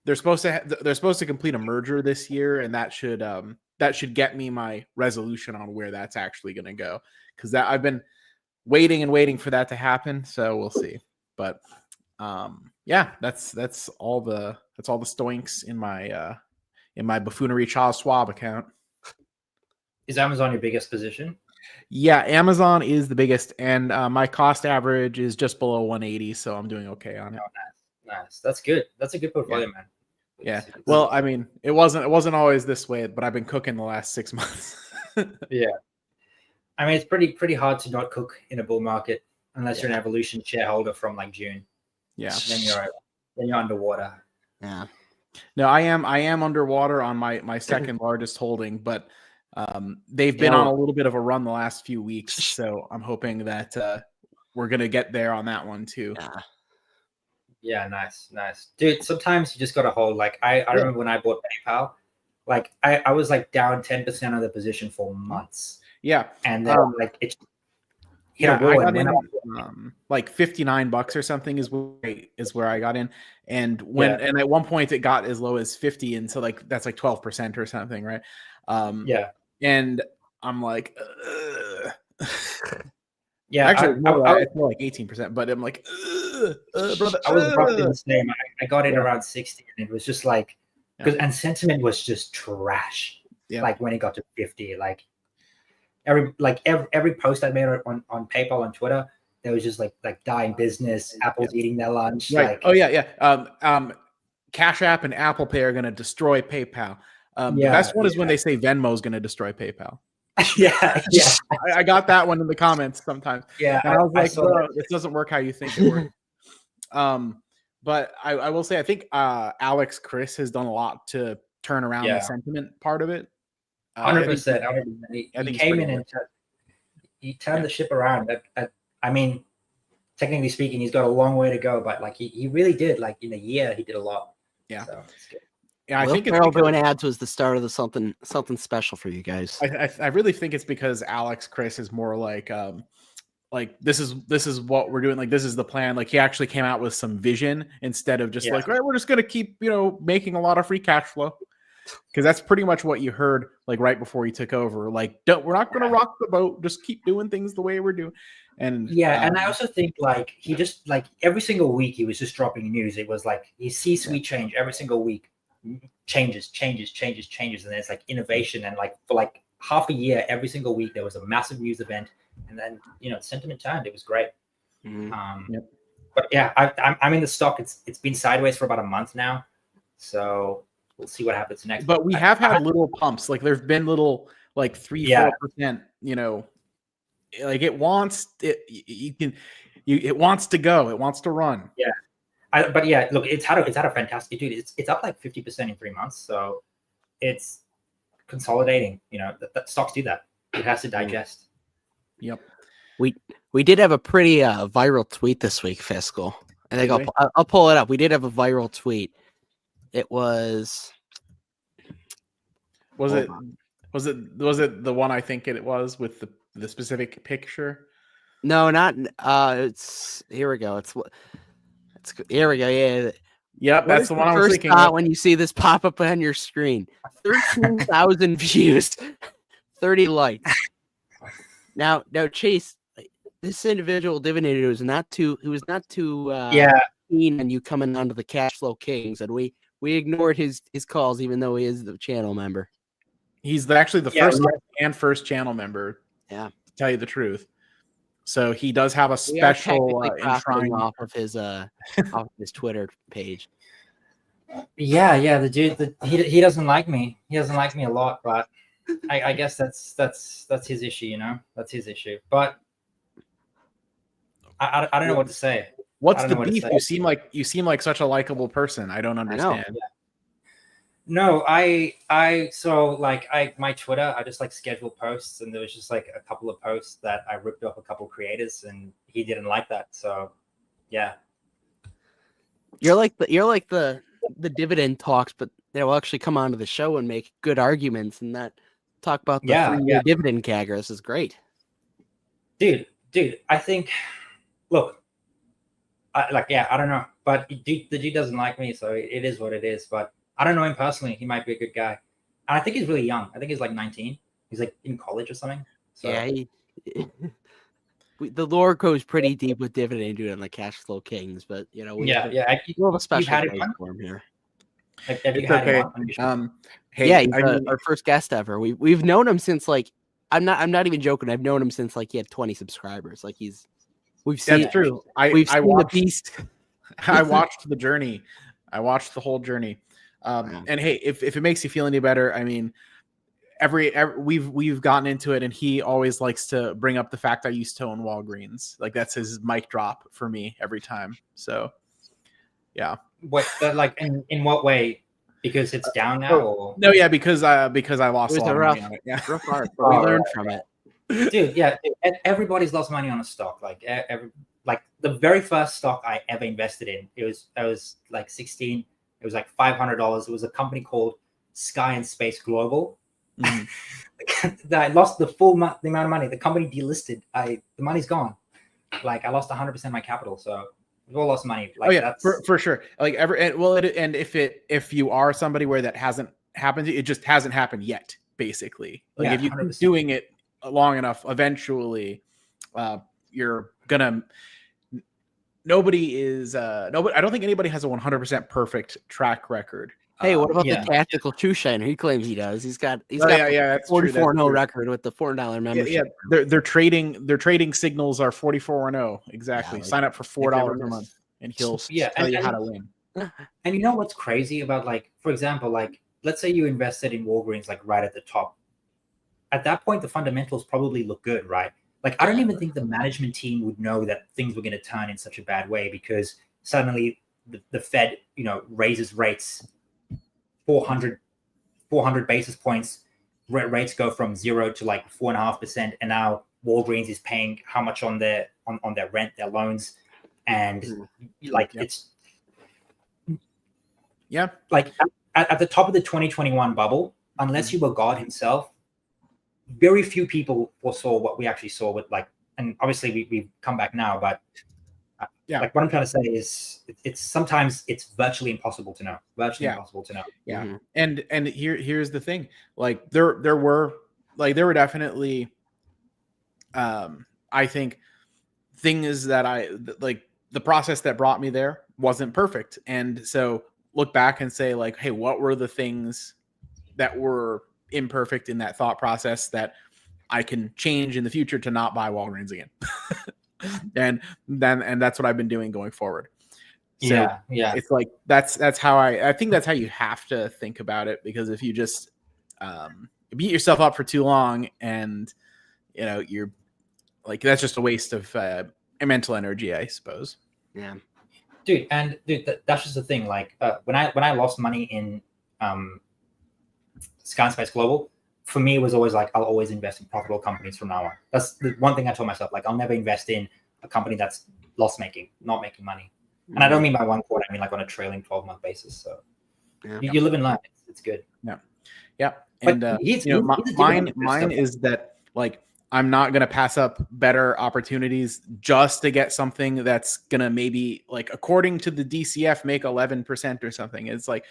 they're supposed to complete a merger this year, and that should get me my resolution on where that's actually going to go, because I've been waiting for that to happen. So we'll see. But yeah, that's all the stoinks in my buffoonery Charles Schwab account. Is Amazon your biggest position? Yeah, Amazon is the biggest, and my cost average is just below 180, so I'm doing okay on it. Oh, nice. That's good. That's a good portfolio, man. Yeah. Well, I mean, it wasn't always this way, but I've been cooking the last 6 months. Yeah. I mean, it's pretty hard to not cook in a bull market unless you're an Evolution shareholder from like June. Yeah. Then you're underwater. Yeah. No, I am underwater on my second largest holding, but they've been on a little bit of a run the last few weeks, so I'm hoping that we're gonna get there on that one too. Yeah, nice, dude. Sometimes you just gotta hold. Like I remember when I bought PayPal, like I was like down 10% of the position for months. Yeah, and then like it. Yeah, I got in like $59 or something is where I got in, and and at one point it got as low as 50, and so like that's like 12% or something, right? And I'm like, yeah, actually, it's more like 18%, but I'm like, brother, I was roughly the same. I got in around 60, and it was just like, and sentiment was just trash. Yeah. Like when it got to 50, like every post I made on PayPal on Twitter, there was just like dying business, Apple's eating their lunch. Right. Like, Cash App and Apple Pay are going to destroy PayPal. The best one is when they say Venmo is going to destroy PayPal. Yeah. I got that one in the comments sometimes. Yeah. And I was like, bro, this doesn't work how you think it works. But I will say, I think Alex Chris has done a lot to turn around the sentiment part of it. 100%. He came in and he turned the ship around. I mean, technically speaking, he's got a long way to go, but like he really did. Like in a year, he did a lot. Yeah. So it's good. Yeah, I think Carol doing ads was the start of the something special for you guys. I really think it's because Alex Chris is more like this is what we're doing. Like this is the plan. Like he actually came out with some vision instead of just like, right, we're just gonna keep making a lot of free cash flow. Because that's pretty much what you heard like right before he took over. Like, we're not gonna rock the boat. Just keep doing things the way we're doing. And and I also think like he just like every single week he was just dropping news. It was like his C-suite change every single week. Changes, and then it's like innovation, and like for like half a year, every single week there was a massive news event, and then sentiment turned. It was great. But yeah, I'm in the stock. It's been sideways for about a month now, so we'll see what happens next. But we have had little pumps. Like there's been little like 3-4%. Like it wants it. It wants to go. It wants to run. Yeah. But yeah, look, it's had a fantastic, dude. It's up like 50% in 3 months, so it's consolidating. That stocks do that. It has to digest. Yep. We did have a pretty viral tweet this week, Fiscal. I think I'll pull it up. We did have a viral tweet. It was. Was it the one I think it was with the specific picture? No, not. It's here we go. Here we go. Yeah. Yep, that's the one I was thinking. When you see this pop up on your screen, 13,000 views, 30 likes. Now, Chase, this individual Dividend was not too keen on you coming onto the Cash Flow Kings, and we ignored his calls, even though he is the channel member. He's actually the first channel member. Yeah, to tell you the truth. So he does have a special profiting off of his Twitter page. Yeah. The dude, he doesn't like me. He doesn't like me a lot, but I guess that's his issue. You know, that's his issue. But I don't know what to say. What's I don't the know what to beef? say. You seem like such a likable person. I don't know. understand. No, my Twitter, I just like schedule posts, and there was just like a couple of posts that I ripped off a couple creators, and he didn't like that. So, yeah. You're like the dividend talks, but they'll actually come onto the show and make good arguments and not talk about the Yeah, 3-year dividend CAGR. This is great. Dude, I think, look, I don't know, but the dude doesn't like me, so it is what it is. But I don't know him personally. He might be a good guy. And I think he's really young. I think he's like 19. He's like in college or something. So. Yeah, the lore goes pretty deep with dividend doing the cash flow kings, but we we'll have a special place for him here. Have you had him on? Hey, he's our first guest ever. We've known him since like I'm not even joking. I've known him since like he had 20 subscribers. Like we've seen. That's true. I watched the beast. I watched the journey. I watched the whole journey. And hey, if it makes you feel any better, I mean, we've gotten into it, and he always likes to bring up the fact I used to own Walgreens. Like that's his mic drop for me every time. So, yeah. What like in what way? Because it's down now. Or? No, yeah, because I lost a lot of money on it. Yeah, rough part, but we learned from it. Dude, yeah, everybody's lost money on a stock. Like the very first stock I ever invested in, I was like 16. It was like $500. It was a company called Sky and Space Global. Mm-hmm. I lost the amount of money. The company delisted. The money's gone. Like I lost 100% of my capital. So we've all lost money. Like, for sure. Like and if you are somebody where that hasn't happened, it just hasn't happened yet. Basically, like if you keep doing it long enough, eventually, you're gonna. Nobody is. Nobody. I don't think anybody has a 100% perfect track record. Hey, what about the tactical shoe shiner? He claims he does. He's got 44-0 record with the $4 membership. Yeah, their trading signals are 44-0. Exactly. Sign up for $4 a month, and he'll tell you how to win. And you know what's crazy about, like, for example, like let's say you invested in Walgreens like right at the top. At that point, the fundamentals probably look good, right? Like I don't even think the management team would know that things were going to turn in such a bad way because suddenly the Fed, raises rates 400 basis points. Rates go from 0 to like 4.5%, and now Walgreens is paying how much on their rent, their loans, and it's like at the top of the 2021 bubble, unless you were God himself, very few people foresaw what we actually saw with and obviously we've come back now, but like what I'm trying to say is it's sometimes it's virtually impossible to know. Impossible to know. Yeah. Mm-hmm. And here's the thing. Like there were definitely I think things that I like the process that brought me there wasn't perfect. And so look back and say like, hey, what were the things that were imperfect in that thought process that I can change in the future to not buy Walgreens again? and that's what I've been doing going forward. So it's like that's how I think that's how you have to think about it, because if you just beat yourself up for too long and you're like, that's just a waste of mental energy, I suppose. Yeah, dude, that's just the thing. Like when I lost money in Sky and Space Global, for me, it was always like, I'll always invest in profitable companies from now on. That's the one thing I told myself. Like, I'll never invest in a company that's loss-making, not making money. And I don't mean by one quarter. I mean like on a trailing 12-month basis. So you live and learn. It's good. Yeah. And mine is that like, I'm not going to pass up better opportunities just to get something that's going to maybe, like, according to the DCF, make 11% or something. It's like,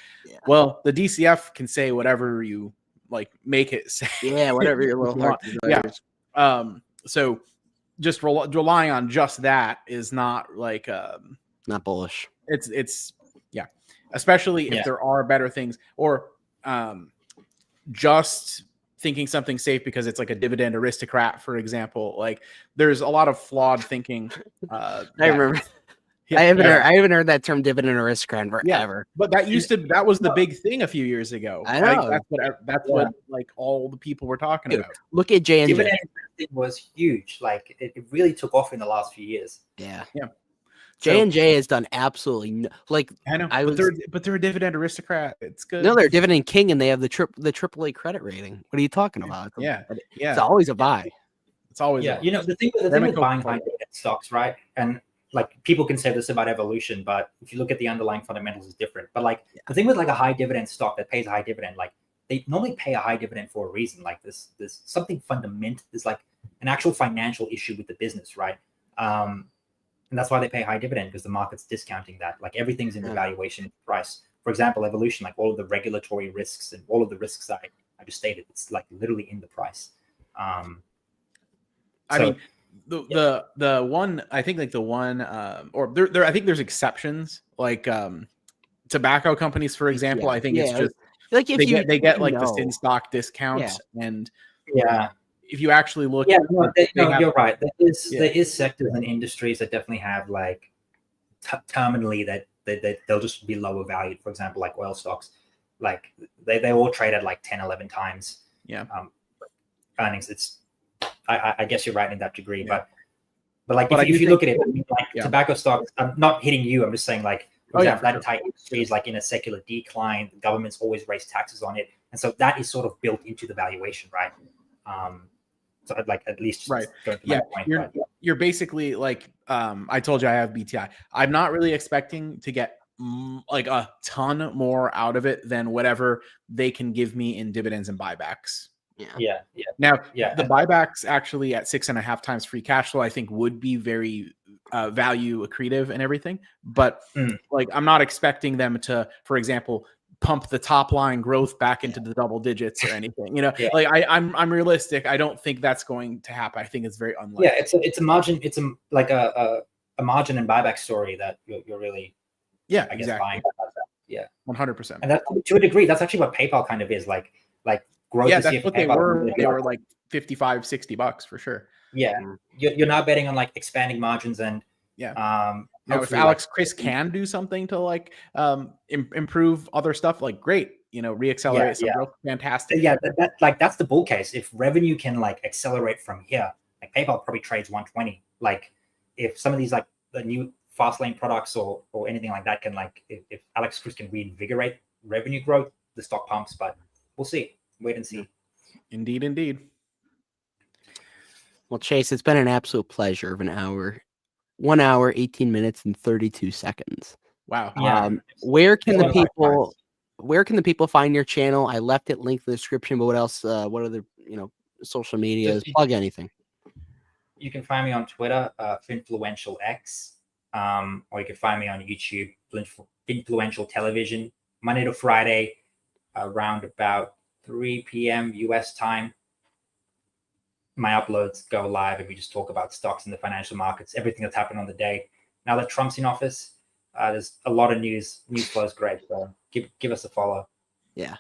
well, the DCF can say whatever you like, make it say. Yeah, whatever your little heart desires. Yeah. So just relying on just that is not like not bullish. It's especially if there are better things, or just thinking something safe because it's like a dividend aristocrat, for example. Like there's a lot of flawed thinking. I remember Yeah, I haven't heard that term dividend aristocrat Yeah. forever. But that was the big thing a few years ago. I Like, know. that's what like all the people were talking Dude, about. Look at J&J. Dividend investing was huge. Like it really took off in the last few years. Yeah. Yeah. J&J has done absolutely like I know, I but was they're a dividend aristocrat. It's good. no, they're dividend king and they have the AAA credit rating. What are you talking about? It's always a buy. It's always Yeah, you know the thing with buying high dividend stocks, right? And like people can say this about evolution, but if you look at the underlying fundamentals, it's different. But like the thing with like a high dividend stock that pays a high dividend, like they normally pay a high dividend for a reason. Like there's something fundamental. There's like an actual financial issue with the business, right? And that's why they pay a high dividend, because the market's discounting that. Like everything's in the valuation price. For example, evolution, like all of the regulatory risks and all of the risks I just stated, it's like literally in the price. I mean, the one, I think like the one, or there I think there's exceptions, like tobacco companies, for example. I think it's just like if they get like the in stock discounts, and if you actually look, you're right. There is sectors and industries that definitely have like terminally that they'll just be lower valued. For example, like oil stocks, like they all trade at like 10, 11 times earnings. It's I guess you're right in that degree, but if you look at it, I mean, like tobacco stocks, I'm not hitting you. I'm just saying, like, for example, that entire industry is like in a secular decline. The government's always raised taxes on it, and so that is sort of built into the valuation, right? So I'd like at least right. Going to my point, you're basically like, I told you I have BTI. I'm not really expecting to get like a ton more out of it than whatever they can give me in dividends and buybacks. Yeah. Now, the buybacks actually at 6.5 times free cash flow, I think would be very value accretive and everything. But like, I'm not expecting them to, for example, pump the top line growth back into the double digits or anything. You know, like I'm realistic. I don't think that's going to happen. I think it's very unlikely. Yeah, it's a margin. It's a margin and buyback story that you're really I guess buying. Yeah, 100%. And that, to a degree, that's actually what PayPal kind of is like growth. Yeah, that's what they were. They were like $55-$60 for sure. Yeah, you're now betting on like expanding margins and now if Alex Chris can do something to like improve other stuff, like great, you know, reaccelerate some growth, fantastic. Yeah, that's the bull case. If revenue can like accelerate from here, like PayPal probably trades 120. Like if some of these like the new fast lane products or anything like that can like if Alex Chris can reinvigorate revenue growth, the stock pumps. But we'll see. Wait and see. Indeed. Well, Chase, it's been an absolute pleasure of an hour. 1 hour, 18 minutes, and 32 seconds. Wow. Where can the people find your channel? I left it linked in the description, but what else? What other social medias? Plug anything. You can find me on Twitter, FinfluentialX, or you can find me on YouTube, Influential Television, Monday to Friday, around about 3 p.m. US time. My uploads go live and we just talk about stocks in the financial markets, everything that's happened on the day. Now that Trump's in office, there's a lot of news flow is great. So give us a follow. Yeah.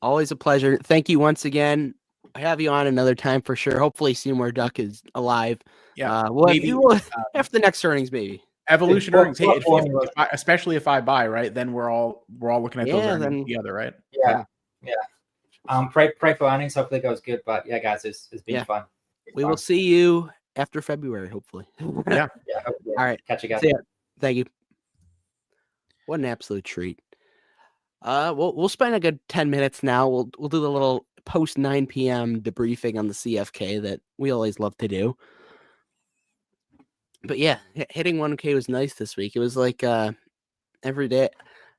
Always a pleasure. Thank you once again. I have you on another time for sure. Hopefully Seymour Duck is alive. Yeah. Maybe after the next earnings, maybe. Evolution earnings. Hey, especially if I buy, right? Then we're all looking at those earnings together, right? Yeah. Pray for earnings. Hopefully it goes good. But yeah, guys, it's been fun. We will see you after February, hopefully. Yeah. Hopefully. All right. Catch you guys. See ya. Thank you. What an absolute treat. We'll spend a good 10 minutes now. We'll do the little post 9 p.m. debriefing on the CFK that we always love to do. But yeah, hitting 1K was nice this week. It was like every day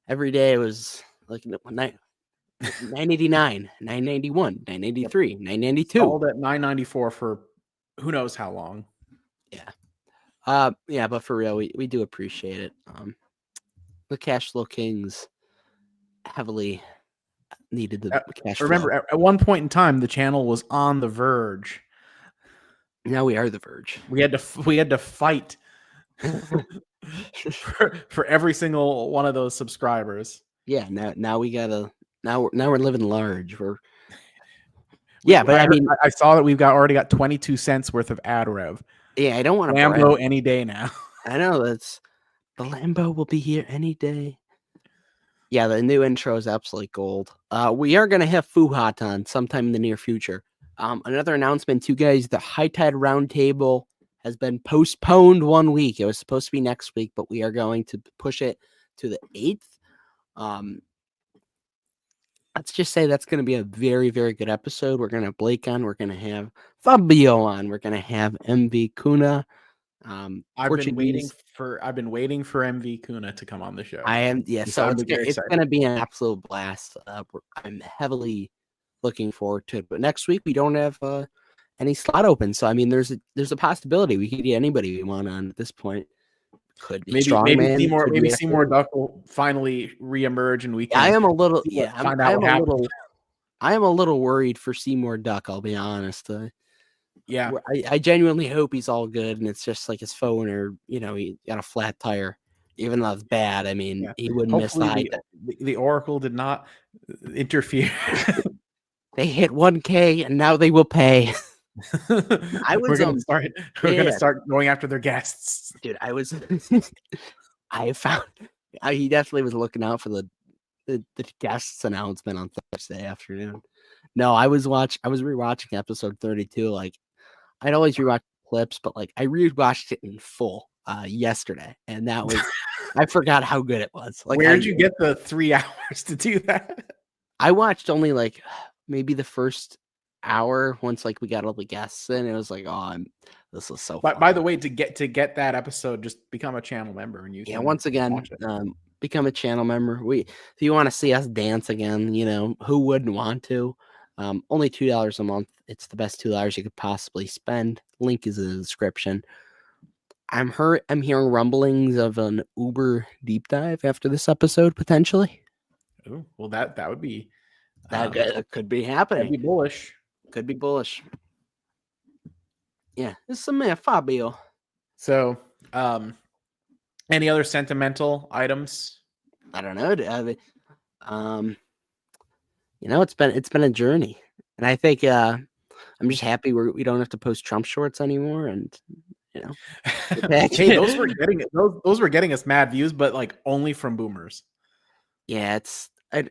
it was like 989, 991, 993, 992. All at 994 for who knows how long. Yeah, but for real, we do appreciate it. The cash flow kings heavily needed the cash flow. Remember, at one point in time, the channel was on the verge. Now we are the verge. We had to fight for every single one of those subscribers. Yeah, now we gotta. Now we're living large. I saw that we've already got 22 cents worth of ad rev. Yeah, I don't want to Lambo any day now. I know that's The Lambo will be here any day. Yeah, the new intro is absolutely gold. We are going to have Fuhat on sometime in the near future. Another announcement to you guys, the High Tide Roundtable has been postponed 1 week. It was supposed to be next week, but we are going to push it to the 8th. Let's just say that's going to be a very, very good episode. We're going to have Blake on. We're going to have Fabio on. We're going to have MV Kuna. I've been waiting for MV Kuna to come on the show. I am, yeah. This So sounds it's very going to be an absolute blast. I'm heavily looking forward to it. But next week we don't have any slot open, so I mean, there's a possibility we could get anybody we want on at this point. Could be maybe Seymour Duck will finally reemerge, and we can. I am a little, find out what happened. I am a little worried for Seymour Duck. I'll be honest. Yeah, I genuinely hope he's all good, and it's just like his phone, or he got a flat tire. Even though it's bad, I mean, he wouldn't miss the Oracle did not interfere. They hit 1K, and now they will pay. We're gonna start going after their guests, dude. I found he definitely was looking out for the guests announcement on Thursday afternoon. No, I was rewatching episode 32. Like, I'd always rewatch clips, but like I rewatched it in full yesterday, and that was I forgot how good it was. Like, where'd you get the 3 hours to do that? I watched only like maybe the first hour once like we got all the guests in. It was like, this was so fun. By the way, to get that episode, just become a channel member, and once again become a channel member. If you want to see us dance again, who wouldn't want to? Only $2 a month. It's the best $2 you could possibly spend. Link is in the description. I'm hearing rumblings of an Uber deep dive after this episode potentially. Oh, well, that would be that could be happening. Could be bullish. Could be bullish. Yeah, this is man Fabio. So, any other sentimental items? I don't know. It's been a journey, and I think I'm just happy we don't have to post Trump shorts anymore, and hey, those were getting us mad views, but like only from boomers. Yeah, it's. I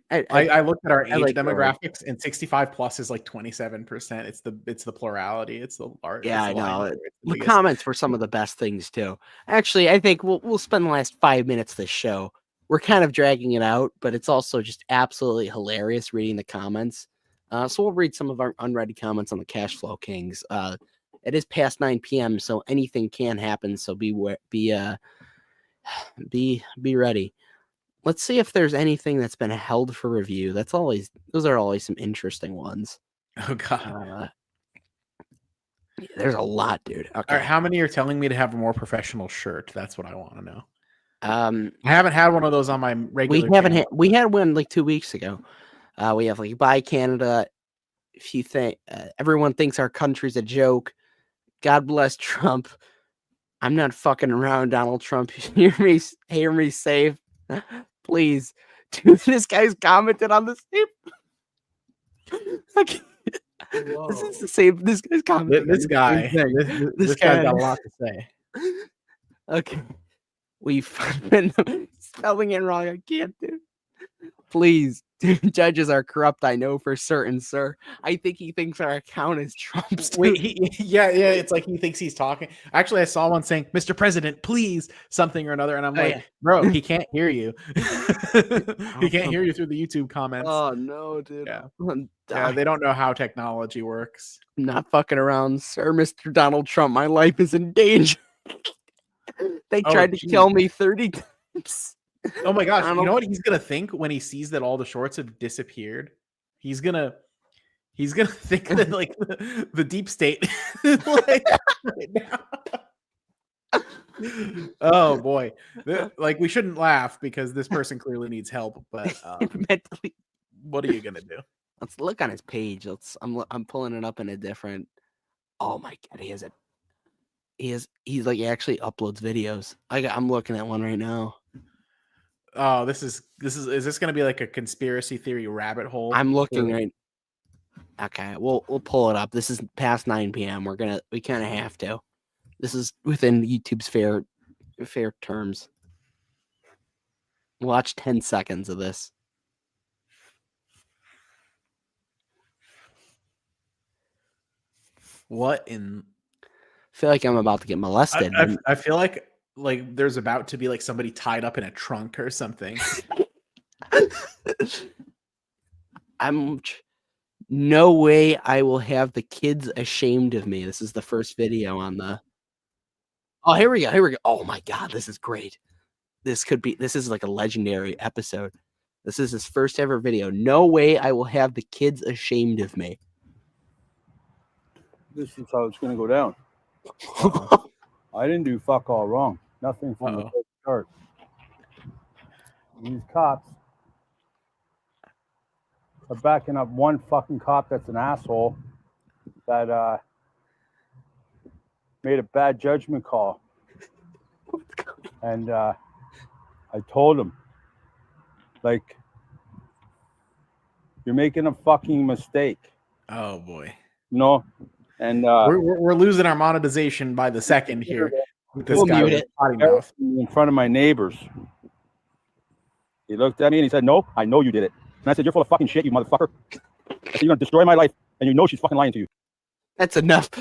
looked at our age demographics, and 65 plus is like 27%. It's the plurality. It's the art. Yeah, I know. The comments were some of the best things too. Actually, I think we'll spend the last 5 minutes of this show. We're kind of dragging it out, but it's also just absolutely hilarious reading the comments. So we'll read some of our unread comments on the Cash Flow Kings. It is past 9 p.m., so anything can happen. So be ready. Let's see if there's anything that's been held for review. Those are always some interesting ones. Oh god, there's a lot, dude. Okay, all right, how many are telling me to have a more professional shirt? That's what I want to know. I haven't had one of those on my regular. We had one like 2 weeks ago. We have like Buy Canada. If you think everyone thinks our country's a joke, God bless Trump. I'm not fucking around, Donald Trump. Hear me safe. Please. Dude, this guy's commented on the same. Okay. This is the same. This guy's commented. This guy's got a lot to say. Okay. We've been spelling it wrong. I can't do. Please. Dude, judges are corrupt. I know for certain, sir. I think he thinks our account is Trump's. Wait, yeah. It's like he thinks he's talking. Actually, I saw one saying, "Mr. President, please," something or another, and I'm bro, he can't hear you. He can't hear you through the YouTube comments. Oh no, dude. Yeah, they don't know how technology works. I'm not fucking around, sir. Mr. Donald Trump, my life is in danger. They tried to kill me 30 times. Oh my gosh! You know what he's gonna think when he sees that all the shorts have disappeared? He's gonna think that like the deep state. Like, right now. Oh boy! Like we shouldn't laugh because this person clearly needs help. But mentally, what are you gonna do? Let's look on his page. I'm pulling it up in a different. Oh my god, he has it. He's like he actually uploads videos. I'm looking at one right now. Oh, is this going to be like a conspiracy theory rabbit hole? I'm looking right. Okay, we'll pull it up. This is past 9 p.m. We kind of have to. This is within YouTube's fair terms. Watch 10 seconds of this. What in? I feel like I'm about to get molested. I feel like there's about to be like somebody tied up in a trunk or something. No way I will have the kids ashamed of me. This is the first video on the. Oh, here we go. Oh my God, this is great. This is like a legendary episode. This is his first ever video. No way I will have the kids ashamed of me. This is how it's going to go down. I didn't do fuck all wrong. Nothing from the start. These cops are backing up one fucking cop that's an asshole that made a bad judgment call. And I told him, like, you're making a fucking mistake. Oh boy. No. And we're losing our monetization by the second here. With this guy with potty mouth in front of my neighbors. He looked at me and he said, "No, I know you did it." And I said, "You're full of fucking shit, you motherfucker." I said, "You're gonna destroy my life, and you know she's fucking lying to you." That's enough.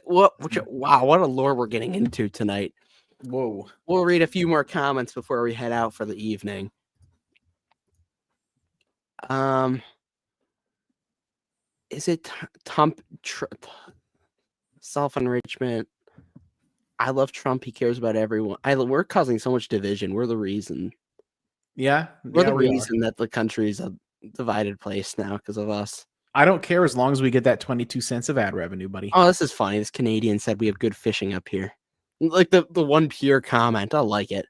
Wow, what a lore we're getting into tonight. Whoa. We'll read a few more comments before we head out for the evening. Is it self-enrichment? I love Trump. He cares about everyone. We're causing so much division. We're the reason. Yeah. We're the reason that the country's a divided place now because of us. I don't care as long as we get that 22 cents of ad revenue, buddy. Oh, this is funny. This Canadian said we have good fishing up here. Like the one pure comment. I like it.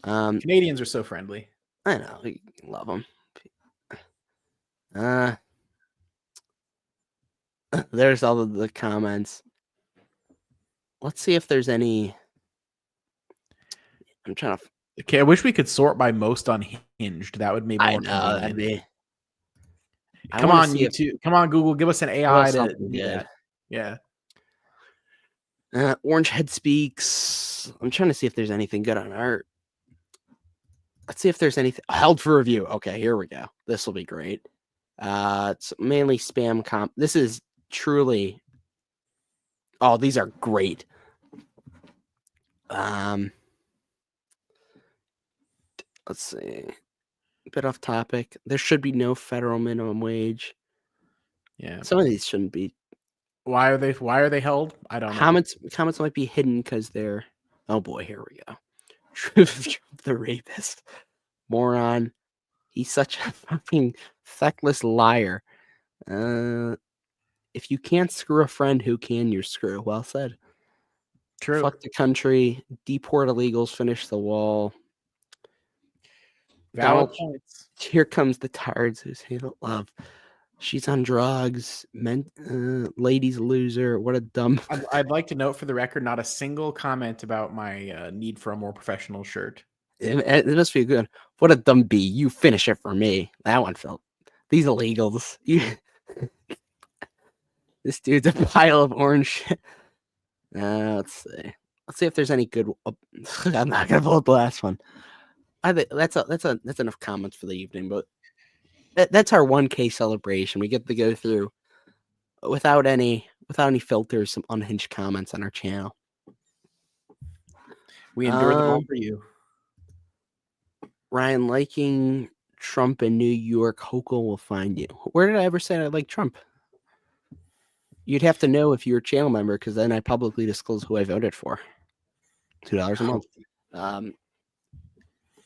Canadians are so friendly. I know. We love them. There's all of the comments. Let's see if there's any. I'm trying to. Okay, I wish we could sort by most unhinged. That would make more. I know that'd be. Come on, YouTube. Come on, Google. Give us an AI to do that. Yeah. Orange Head Speaks. I'm trying to see if there's anything good on art. Let's see if there's anything held for review. Okay, here we go. This will be great. It's mainly spam comp. This is truly. Oh, these are great. Let's see. A bit off topic. There should be no federal minimum wage. Yeah. Some of these shouldn't be. Why are they held? I don't know. Comments might be hidden because they're. Oh boy, here we go. The rapist. Moron. He's such a fucking feckless liar. If you can't screw a friend, who can you screw? Well said. True. Fuck the country. Deport illegals. Finish the wall. Valid points. Here comes the tards who's hate love. She's on drugs. Ladies loser. What a dumb. I'd like to note for the record, not a single comment about my need for a more professional shirt. It must be good. What a dumb bee. You finish it for me. That one felt. These illegals. This dude's a pile of orange shit. Let's see. Let's see if there's any good. I'm not gonna pull up the last one. I think that's enough comments for the evening. But that's our 1K celebration. We get to go through without any filters, some unhinged comments on our channel. We endure them all for you. Ryan, liking Trump in New York, Hochul will find you. Where did I ever say I like Trump? You'd have to know if you're a channel member, because then I publicly disclose who I voted for. $2 a month.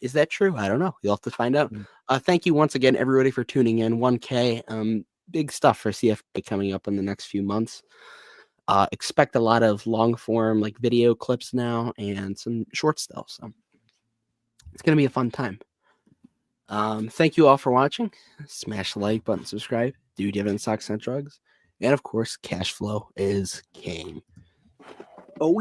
Is that true? I don't know. You'll have to find out. Thank you once again, everybody, for tuning in. 1K. Big stuff for CFK coming up in the next few months. Expect a lot of long form like video clips now and some short stuff. So it's gonna be a fun time. Thank you all for watching. Smash the like button, subscribe, do Dividend Stocks and Drugs, and of course, cash flow is king. Oh.